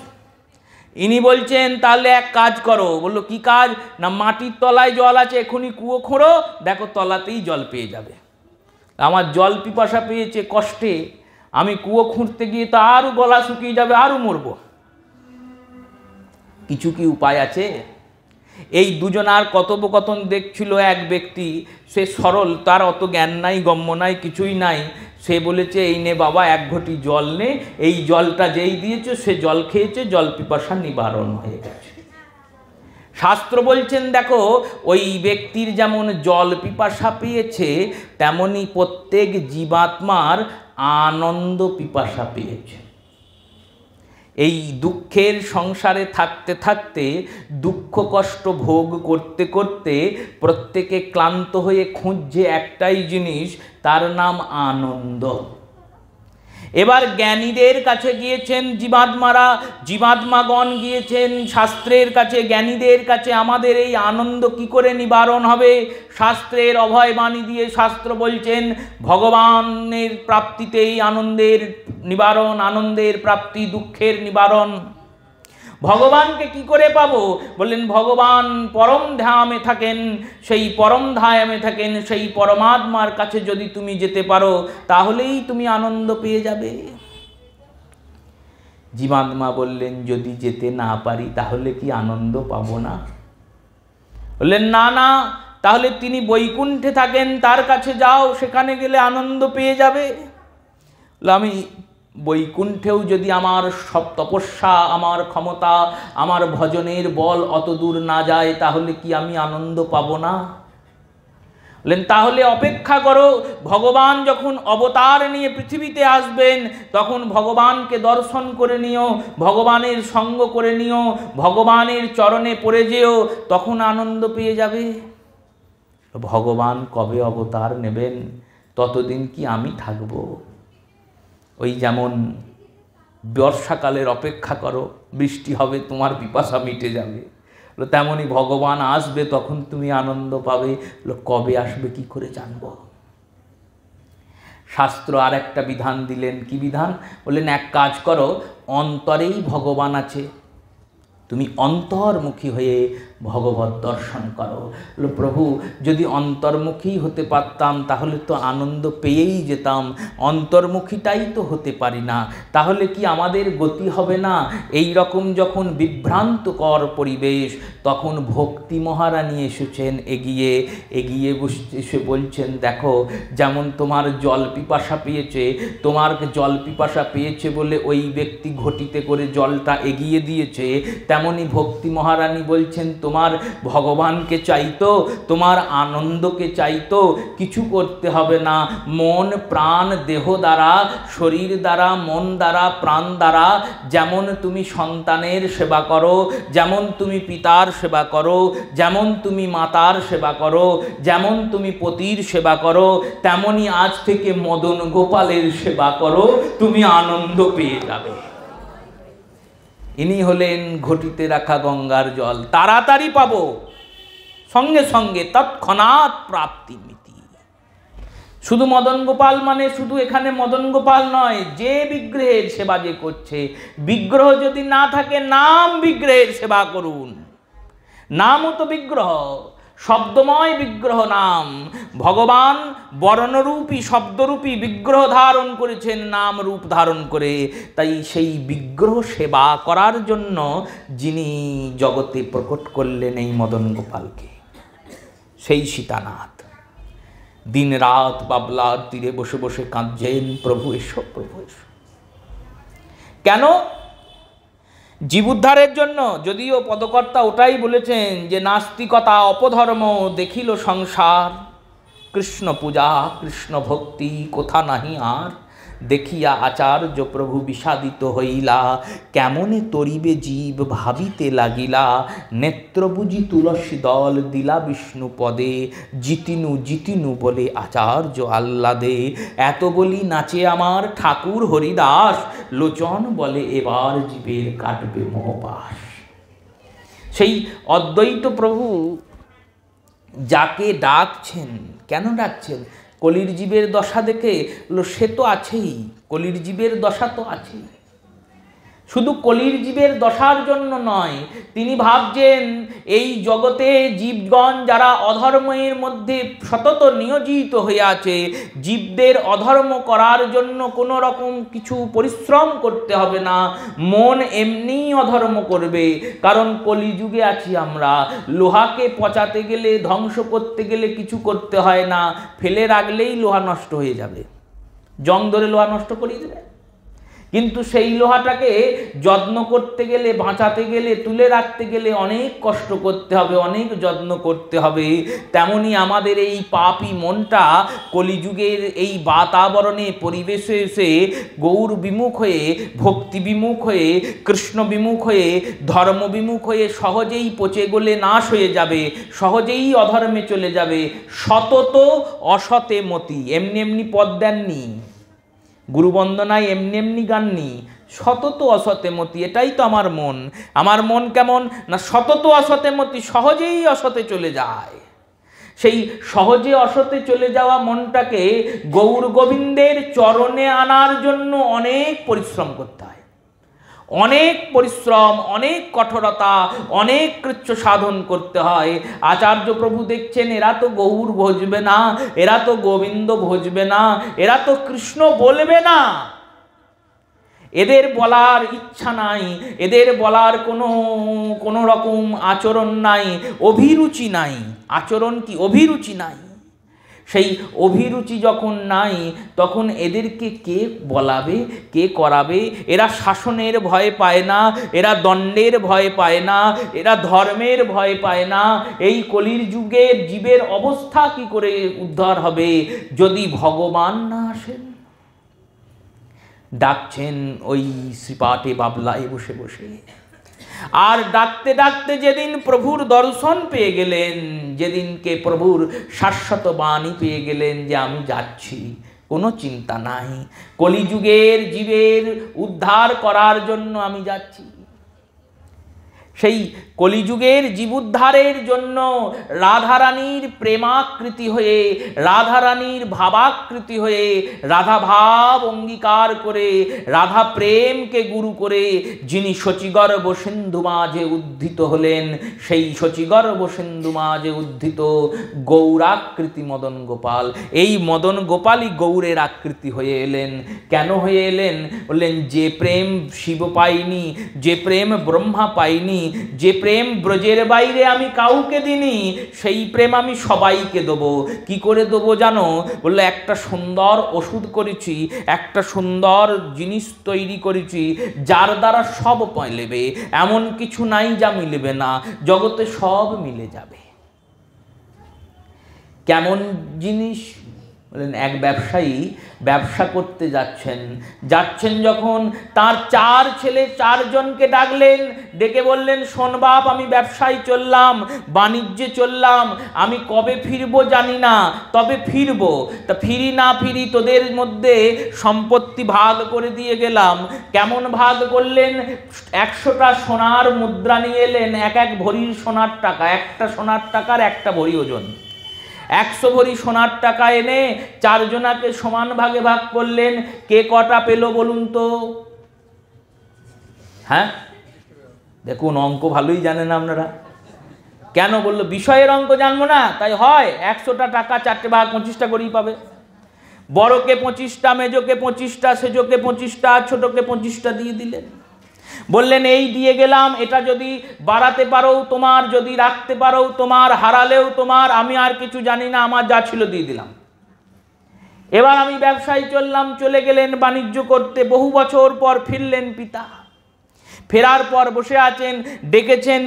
S2: ইনি বলছেন, তাহলে এক কাজ করো। বললো, কি কাজ? না, মাটির তলায় জল আছে, এখনই কুয়ো খোঁড়ো, দেখো তলাতেই জল পেয়ে যাবে। আমার জল পিপাসা পেয়েছে কষ্টে, আমি কুয়ো খুঁড়তে গিয়ে তো আরও গলা শুকিয়ে যাবে, আরও মরবো, কিছু কি উপায় আছে? এই দুজনার কথোপকথন দেখছিল এক ব্যক্তি, সে সরল, তার অত জ্ঞান নাই, গম্য নাই, কিছুই নাই। সে বলেছে, এই নে বাবা, এক ঘটি জল নে, এই জলটা যেই দিয়েছে সে জল খেয়েছে, জল পিপাসা নিবারণ হয়ে গেছে। শাস্ত্র বলছেন, দেখো, ওই ব্যক্তির যেমন জল পিপাসা পেয়েছে, তেমনি প্রত্যেক জীবাত্মার আনন্দ পিপাসা পেয়েছে। এই দুঃখের সংসারে থাকতে থাকতে, দুঃখ কষ্ট ভোগ করতে করতে প্রত্যেকে ক্লান্ত হয়ে খুঁজছে একটাই জিনিস, তার নাম আনন্দ। এবার জ্ঞানীদের কাছে গিয়েছেন জীবাত্মারা, জীবাত্মাগণ গিয়েছেন শাস্ত্রের কাছে, জ্ঞানীদের কাছে, আমাদের এই আনন্দ কি করে নিবারণ হবে? শাস্ত্রের অভয় বাণী দিয়ে শাস্ত্র বলছেন, ভগবানের প্রাপ্তিতেই আনন্দের নিবারণ, আনন্দের প্রাপ্তি দুঃখের নিবারণ। ভগবানকে কি করে পাবো? বললেন, ভগবান পরম ধামে থাকেন, সেই পরম ধামে থাকেন, সেই পরমাত্মার কাছে যদি তুমি যেতে পারো, তাহলেই তুমি আনন্দ পেয়ে যাবে। জীবাত্মা বললেন, যদি যেতে না পারি তাহলে কি আনন্দ পাবো না? বললেন, না না, তাহলে তিনি বৈকুণ্ঠে থাকেন, তার কাছে যাও, সেখানে গেলে আনন্দ পেয়ে যাবে। আমি বৈকুণ্ঠেও যদি আমার সব তপস্যা, আমার ক্ষমতা, আমার ভজনের বল অত দূর না যায়, তাহলে কি আমি আনন্দ পাবো না? বললেন, তাহলে অপেক্ষা করো, ভগবান যখন অবতার নিয়ে পৃথিবীতে আসবেন, তখন ভগবানকে দর্শন করে নিও, ভগবানের সঙ্গ করে নিও, ভগবানের চরণে পড়ে যেও, তখন আনন্দ পেয়ে যাবে। ভগবান কবে অবতার নেবেন, ততদিন কি আমি থাকবো? ওই যেমন বর্ষাকালের অপেক্ষা করো, বৃষ্টি হবে, তোমার পিপাসা মিটে যাবে, তেমনই ভগবান আসবে, তখন তুমি আনন্দ পাবে। কবে আসবে কি করে জানবো? শাস্ত্র আর একটা বিধান দিলেন। কি বিধান? বললেন, এক কাজ করো, অন্তরেই ভগবান আছে, তুমি অন্তর্মুখী হয়ে ভগবত দর্শন করো। প্রভু যদি অন্তর্মুখী হতে পারতাম তাহলে তো আনন্দ পেয়েই যেতাম, অন্তর্মুখীটাই তো হতে পারি না, তাহলে কি আমাদের গতি হবে না? এই রকম যখন বিভ্রান্তকর পরিবেশ, তখন ভক্তি মহারানী এসেছেন এগিয়ে এগিয়ে এসে বলছেন, দেখো যেমন তোমার জল পিপাসা পেয়েছে, তোমার জল পিপাসা পেয়েছে বলে ওই ব্যক্তি ঘটিতে করে জলটা এগিয়ে দিয়েছে, তেমনি ভক্তি মহারানী বলছেন তোমার ভগবানকে চাইতো, তোমার আনন্দকে চাইতো, কিছু করতে হবে না, মন প্রাণ দেহ দ্বারা, শরীর দ্বারা, মন দ্বারা, প্রাণ দ্বারা যেমন তুমি সন্তানের সেবা করো, যেমন তুমি পিতার সেবা করো, যেমন তুমি মাতার সেবা করো, যেমন তুমি পতির সেবা করো, তেমনি আজ থেকে মদন গোপালের সেবা করো, তুমি আনন্দ পেয়ে যাবে। ইনি হলেন ঘটিতে রাখা গঙ্গার জল, তাড়াতাড়ি পাবো, সঙ্গে সঙ্গে তৎক্ষণাৎ প্রাপ্তি মিতি। শুধু মদন গোপাল মানে শুধু এখানে মদন গোপাল নয়, যে বিগ্রহের সেবা যে করছে, বিগ্রহ যদি না থাকে নাম বিগ্রহের সেবা করুন, নামও তো বিগ্রহ, শব্দময় বিগ্রহ নাম। ভগবান বর্ণরূপী শব্দরূপী বিগ্রহ ধারণ করেছেন নাম রূপ ধারণ করে, তাই সেই বিগ্রহ সেবা করার জন্য যিনি জগতে প্রকট করলেন এই মদন গোপালকে, সেই সীতানাথ দিন রাত বাবলার তীরে বসে বসে কাঁদছেন, প্রভু এসো, প্রভু এসো। কেন? জীবুদ্ধারের জন্য। যদিও পদকর্তা ওটাই বলেছেন যে নাস্তিকতা অপধর্ম দেখিল সংসার, কৃষ্ণ পূজা কৃষ্ণ ভক্তি কোথা নাহি আর, দেখিয়া আচার্য প্রভু বিষাদিত হইলা, কেমনে তরিবে জীব ভাবিতে লাগিলা, নেত্র বুঝি তুলসী দল দিলা বিষ্ণু পদে, জিতিনু জিতিনু বলে আচার্য আহ্লাদে, এত বলি নাচে আমার ঠাকুর হরিদাস, লোচন বলে এবার জীবের কাটবে মোহপাশ। সেই অদ্বৈত প্রভু যাকে ডাকছেন, কেন ডাকছেন? কলির জীবের দশা দেখে, সে তো আছেই, কলির জীবের দশা তো আছেই। শুধু কলির জীবের দশার জন্য নয়, তিনি ভাবছেন এই জগতে জীবগণ যারা অধর্মের মধ্যে সতত নিয়োজিত হয়ে আছে, জীবদের অধর্ম করার জন্য কোনো রকম কিছু পরিশ্রম করতে হবে না, মন এমনিই অধর্ম করবে। কারণ কলিযুগে আছি আমরা, লোহাকে পচাতে গেলে, ধ্বংস করতে গেলে কিছু করতে হয় না, ফেলে রাখলেই লোহা নষ্ট হয়ে যাবে, জং ধরে লোহা নষ্ট করিয়ে দেবে। কিন্তু সেই লোহাটাকে যত্ন করতে গেলে, বাঁচাতে গেলে, তুলে রাখতে গেলে অনেক কষ্ট করতে হবে, অনেক যত্ন করতে হবে। তেমনি আমাদের এই পাপী মনটা কলিযুগের এই বাতাবরণে, পরিবেশে এসে গৌর বিমুখ হয়ে, ভক্তি বিমুখ হয়ে, কৃষ্ণ বিমুখ হয়ে, ধর্ম বিমুখ হয়ে সহজেই পচে গলে নাশ হয়ে যাবে, সহজেই অধর্মে চলে যাবে। সতত অসতে মতি, এমনি এমনি পদ দেননি গুরুবন্দনায়, এমনি এমনি গাননি, সতত অসতে মতি। এটাই তো আমার মন। আমার মন কেমন না, সতত অসতে মতি, সহজেই অসতে চলে যায়। সেই সহজে অসতে চলে যাওয়া মনটাকে গৌর গোবিন্দের চরণে আনার জন্য অনেক পরিশ্রম করতে হয়, অনেক পরিশ্রম, অনেক কঠোরতা, অনেক কৃচ্ছ সাধন করতে হয়। আচার্য প্রভু দেখছেন এরা তো গৌর ভজবে না, এরা তো গোবিন্দ ভজবে না, এরা তো কৃষ্ণ বলবে না, এদের বলার ইচ্ছা নাই, এদের বলার কোনো রকম আচরণ নাই, অভিরুচি নাই। আচরণ কি? অভিরুচি নাই। সেই অভিরুচি যখন নাই, তখন এদেরকে কে বলাবে, কে করাবে? এরা শাসনের ভয় পায় না, এরা দণ্ডের ভয় পায় না, এরা ধর্মের ভয় পায় না। এই কলির যুগের জীবের অবস্থা কি করে উদ্ধার হবে যদি ভগবান না আসেন? ডাকছেন ওই শ্রীপাটে বাবলায় বসে বসে। আর ডাকতে ডাকতে যেদিন প্রভুর দর্শন পেয়ে গেলেন, যেদিনকে প্রভুর শাশ্বত বাণী পেয়ে গেলেন যে আমি যাচ্ছি, কোনো চিন্তা নাই, কলিযুগের জীবের উদ্ধার করার জন্য আমি যাচ্ছি। সেই কলিযুগের জীবুদ্ধারের জন্য রাধারানীর প্রেমাকৃতি হয়ে, রাধারানীর ভাবাকৃতি হয়ে, রাধা ভাব অঙ্গীকার করে, রাধা প্রেমকে গুরু করে যিনি শচীগর্ভ সিন্ধু মাঝে উদ্ধিত হলেন, সেই শচীগর্ভ সিন্ধু মাঝে উদ্ধিত গৌরাকৃতি মদন গোপাল। এই মদন গোপালই গৌরের আকৃতি হয়ে এলেন। কেন হয়ে এলেন? বললেন যে প্রেম শিব পাইনি, যে প্রেম ব্রহ্মা পাইনি, যে প্রেম ব্রজের বাইরে আমি কাউকে দিনি, সেই প্রেম আমি সবাইকে দেবো। কি করে দেবো জানো? বললো একটা সুন্দর ওষুধ করেছি, একটা সুন্দর জিনিস তৈরি করেছি, যার দ্বারা সব মিলবে, এমন কিছু নাই যা মিলবে না, জগতে সব মিলে যাবে। কেমন জিনিস? বলেন এক ব্যবসায়ী ব্যবসা করতে যাচ্ছেন যখন তার 4 ছেলে 4 জনকে ডাকলেন, ডেকে বললেন শোন বাপ, আমি ব্যবসায় চললাম, বাণিজ্যে চললাম, আমি কবে ফিরবো জানি না, তবে ফিরবো। তা ফিরি না ফিরি তোদের মধ্যে সম্পত্তি ভাগ করে দিয়ে গেলাম। কেমন ভাগ করলেন? 100টা সোনার মুদ্রা নিয়ে এলেন, এক ভরির সোনার টাকা, একটা সোনার টাকার একটা ভরি ওজন। 100 ভরি সোনার টাকা এনে 4 জনাকে সমান ভাগে ভাগ করলেন। কে কটা পেল বলুন তো? হ্যাঁ, দেখুন অঙ্ক ভালোই জানেন আপনারা। কেন বললো? বিষয়ের অঙ্ক জানবো না তাই হয়? 100টা টাকা 4টে ভাগ 25টা করেই পাবে। বড়কে 25টা, মেজোকে 25টা, সেজোকে 25টা, ছোটকে 25টা দিয়ে দিলেন। বললেন এই দিয়ে গেলাম, এটা যদি বাড়াতে পারো তোমার, যদি রাখতে পারো তোমার, হারালেও তোমার, আমি আর কিছু জানি না, আমার যা ছিল দিয়ে দিলাম। এবার আমি ব্যবসায় চললাম। চলে গেলেন বাণিজ্য করতে। বহু বছর পর ফিরলেন পিতা। ফেরার পর বসে আছেন, ডেকেছেন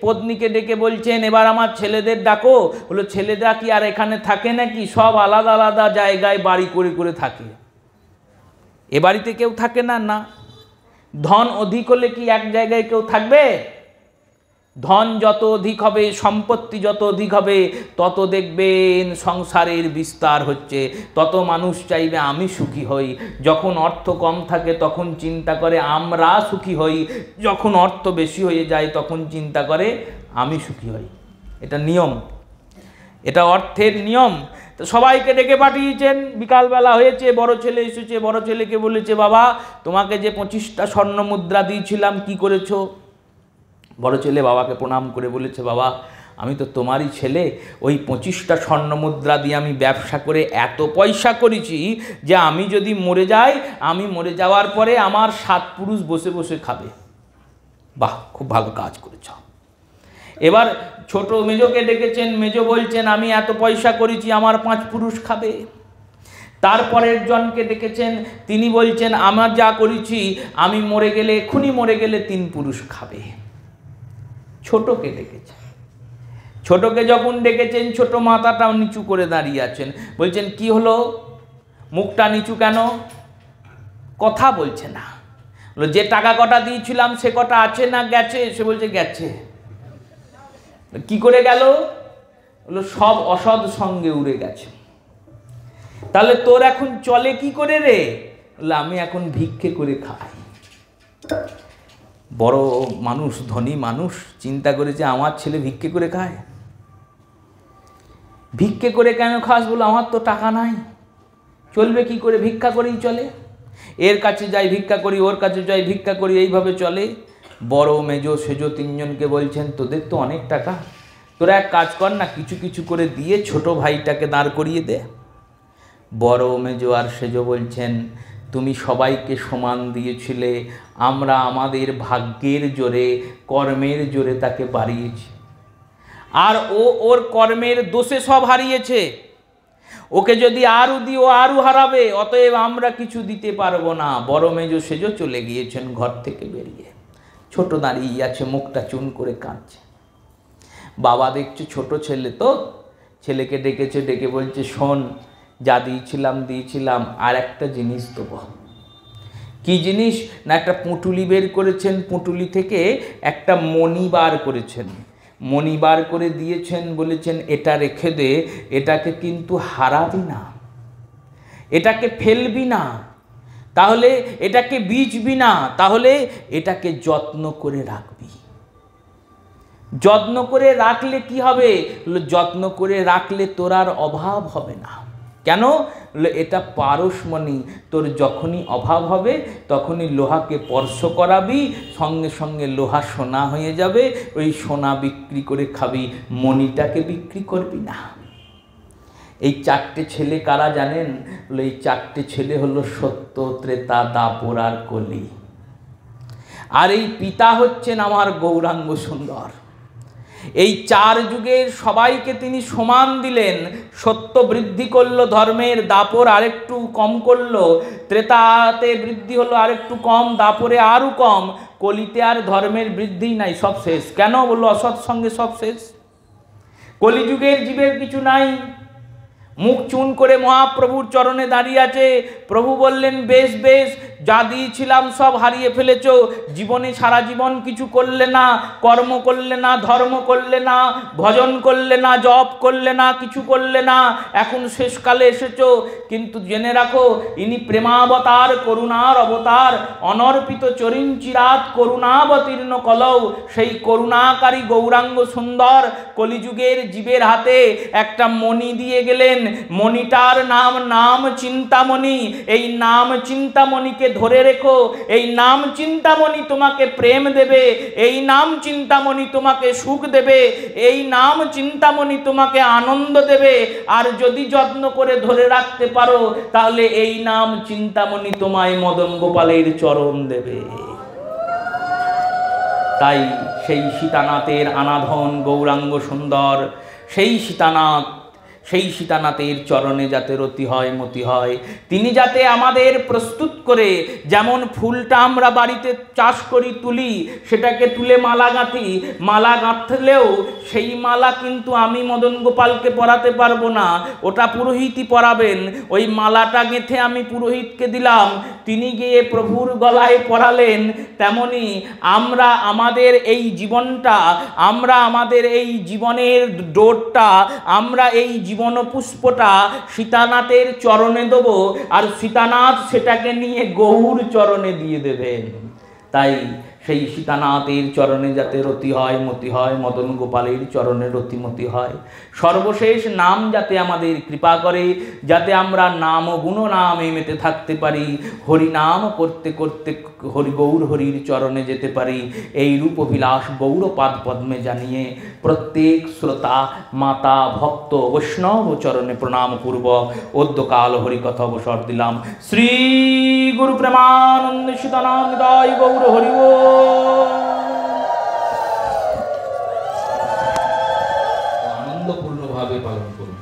S2: পত্নীকে ডেকে বলছেন এবার আমার ছেলেদের ডাকো। বললো ছেলেরা কি আর এখানে থাকে নাকি? সব আলাদা আলাদা জায়গায় বাড়ি করে করে থাকে। এ বাড়িতে কেউ থাকে না? না। ধন অধিক হলে কি এক জায়গায় কেউ থাকবে? ধন যত অধিক হবে, সম্পত্তি যত অধিক হবে, তত দেখবেন সংসারের বিস্তার হচ্ছে, তত মানুষ চাইবে আমি সুখী হই। যখন অর্থ কম থাকে তখন চিন্তা করে আমরা সুখী হই, যখন অর্থ বেশি হয়ে যায় তখন চিন্তা করে আমি সুখী হই। এটা নিয়ম, এটা অর্থের নিয়ম। তো সবাইকে ডেকে পাঠিয়েছেন। বিকালবেলা হয়েছে, বড় ছেলে এসেছে। বড় ছেলেকে বলেছে বাবা তোমাকে যে 25টা স্বর্ণ মুদ্রা দিয়েছিলাম কি করেছো? বড় ছেলে বাবাকে প্রণাম করে বলেছে বাবা আমি তো তোমারই ছেলে, ওই 25টা স্বর্ণ মুদ্রা দিয়ে আমি ব্যবসা করে এত পয়সা করেছি যে আমি যদি মরে যাই, আমি মরে যাওয়ার পরে আমার 7 পুরুষ বসে বসে খাবে। বাহ, খুব ভালো কাজ করেছ। এবার ছোট মেজোকে ডেকেছেন। মেজো বলছেন আমি এত পয়সা করেছি, আমার 5 পুরুষ খাবে। তারপরের জনকে ডেকেছেন, তিনি বলছেন আমার যা করেছি আমি মরে গেলে, এক্ষুনি মরে গেলে 3 পুরুষ খাবে। ছোটকে ডেকেছেন। ছোটকে যখন ডেকেছেন, ছোট মাথাটা নিচু করে দাঁড়িয়ে আছেন। বলছেন কি হলো, মুখটা নিচু কেন? কথা বলছে না। যে টাকা কটা দিয়েছিলাম সে কটা আছে না গেছে? সে বলছে গেছে। কি করে গেল? বললো সব অসৎ সঙ্গে উড়ে গেছে। তাহলে তোর এখন চলে কি করে রে? বললো আমি এখন ভিক্ষে করে খাই। বড় মানুষ, ধনী মানুষ চিন্তা করেছে আমার ছেলে ভিক্ষে করে খায়। ভিক্ষে করে কেন খাস? বলো আমার তো টাকা নাই, চলবে কি করে? ভিক্ষা করেই চলে। এর কাছে যাই ভিক্ষা করি, ওর কাছে যাই ভিক্ষা করি, এইভাবে চলে। বড় মেজো সেজো 3 জনকে বলছেন তোদের তো অনেক টাকা, তোরা এক কাজ কর না, কিছু কিছু করে দিয়ে ছোট ভাইটাকে দাঁড় করিয়ে দে। বড় মেজো আর সেজো বলছেন তুমি সবাইকে সমান দিয়েছিলে, আমরা আমাদের ভাগ্যের জোরে, কর্মের জোরে তাকে বাড়িয়েছি, আর ও ওর কর্মের দোষে সব হারিয়েছে। ওকে যদি আরও দিও আরও হারাবে, অতএব আমরা কিছু দিতে পারবো না। বড় মেজো সেজো চলে গিয়েছেন ঘর থেকে বেরিয়ে। ছোট দাঁড়িয়ে আছে, মুখটা চুন করে কাঁদছে। বাবা দেখছে ছোট ছেলে তো, ছেলেকে ডেকেছে, ডেকে বলছে শোন যা দিয়েছিলাম আর একটা জিনিস দেবো। কি জিনিস? না একটা পুঁটুলি বের করেছেন, পুঁটুলি থেকে একটা মণি বার করেছেন, মণি বার করে দিয়েছেন, বলেছেন এটা রেখে দে, এটাকে কিন্তু হারাবি না, এটাকে ফেলবি না, তাহলে এটাকে বিচবি না, তাহলে এটাকে যত্ন করে রাখবি। যত্ন করে রাখলে কি হবে? যত্ন করে রাখলে তোর আর অভাব হবে না। কেন? এটা পারসমণি, তোর যখনই অভাব হবে তখনই লোহাকে স্পর্শ করাবি, সঙ্গে সঙ্গে লোহা সোনা হয়ে যাবে, ওই সোনা বিক্রি করে খাবি, মণিটাকে বিক্রি করবি না। এই চারটে ছেলে কারা জানেন? এই চারটে ছেলে হলো সত্য, ত্রেতা, দাপর আর কলি। আর এই পিতা হচ্ছেন আমার গৌরাঙ্গ সুন্দর। এই চার যুগের সবাইকে তিনি সমান দিলেন। সত্য বৃদ্ধি করলো ধর্মের, দাপর আরেকটু কম করলো, ত্রেতাতে বৃদ্ধি হলো আরেকটু কম, দাপরে আরও কম, কলিতে আর ধর্মের বৃদ্ধি নাই, সব শেষ। কেন বললো? অসৎ সঙ্গে সব শেষ। কলিযুগের জীবের কিছু নাই। মুখ চুন করে মহাপ্রভুর চরণে দাঁড়িয়ে আছে। প্রভু বললেন, বেশ বেশ, যা দিয়েছিলাম সব হারিয়ে ফেলেছ, জীবনে সারা জীবন কিছু করলে না, কর্ম করলে না, ধর্ম করলে না, ভজন করলে না, জপ করলে না, কিছু করলে না, এখন শেষকালে এসেছো। কিন্তু জেনে রাখো, ইনি প্রেমাবতার, করুণার অবতার, অনর্পিত চরিঞ্চিরাত করুণাবতীর্ণ কলৌ। সেই করুণাকারী গৌরাঙ্গ সুন্দর কলিযুগের জীবের হাতে একটা মণি দিয়ে গেলেন। মণিটার নাম নাম চিন্তামণি। এই নাম চিন্তামণিকে ধরে রেখো। এই নাম চিন্তামণি তোমাকে প্রেম দেবে, এই নাম চিন্তামণি তোমাকে সুখ দেবে, এই নাম চিন্তামণি তোমাকে আনন্দ দেবে। আর যদি যত্ন করে ধরে রাখতে পারো, তাহলে এই নাম চিন্তামণি তোমায় মদন গোপালের চরণ দেবে। তাই সেই সীতানাথের আনাধন গৌরাঙ্গ সুন্দর, সেই সীতানাথের চরণে যাতে রতি হয়, মতি হয়। তিনি যাতে আমাদের প্রস্তুত করে, যেমন ফুলটা আমরা বাড়িতে চাষ করি, তুলি, সেটাকে তুলে মালা গাঁথি, মালা গাঁথলেও সেই মালা কিন্তু আমি মদন গোপালকে পরাতে পারবো না, ওটা পুরোহিতই পরাবেন। ওই মালাটা গেঁথে আমি পুরোহিতকে দিলাম, তিনি গিয়ে প্রভুর গলায় পরালেন। তেমনি আমরা আমাদের এই জীবনটা, আমরা আমাদের এই জীবনের ডোরটা, আমরা এই জীবন পুষ্পটা সীতানাথের চরণে দেব, আর সীতানাথ সেটাকে নিয়ে গৌর চরণে দিয়ে দেবেন। তাই সেই সীতানাথের চরণে যাতে রতি হয়, মতি হয়, মদন গোপালের চরণে রতিমতি হয়। সর্বশেষ নাম যাতে আমাদের কৃপা করে, যাতে আমরা নাম ও গুণ নামে মেতে থাকতে পারি, হরিনাম করতে করতে গৌর হরির চরণে যেতে পারি, এই রূপ অভিলাষ গৌরপাদ পদ্মে জানিয়ে প্রত্যেক শ্রোতা, মাতা, ভক্ত, বৈষ্ণব চরণে প্রণাম পূর্বক অদ্যকাল হরিকথা অবসর দিলাম। শ্রী গুরু প্রেমানন্দ সীতানাম হৃদয় গৌর হরি আনন্দপূর্ণভাবে পালন করুন।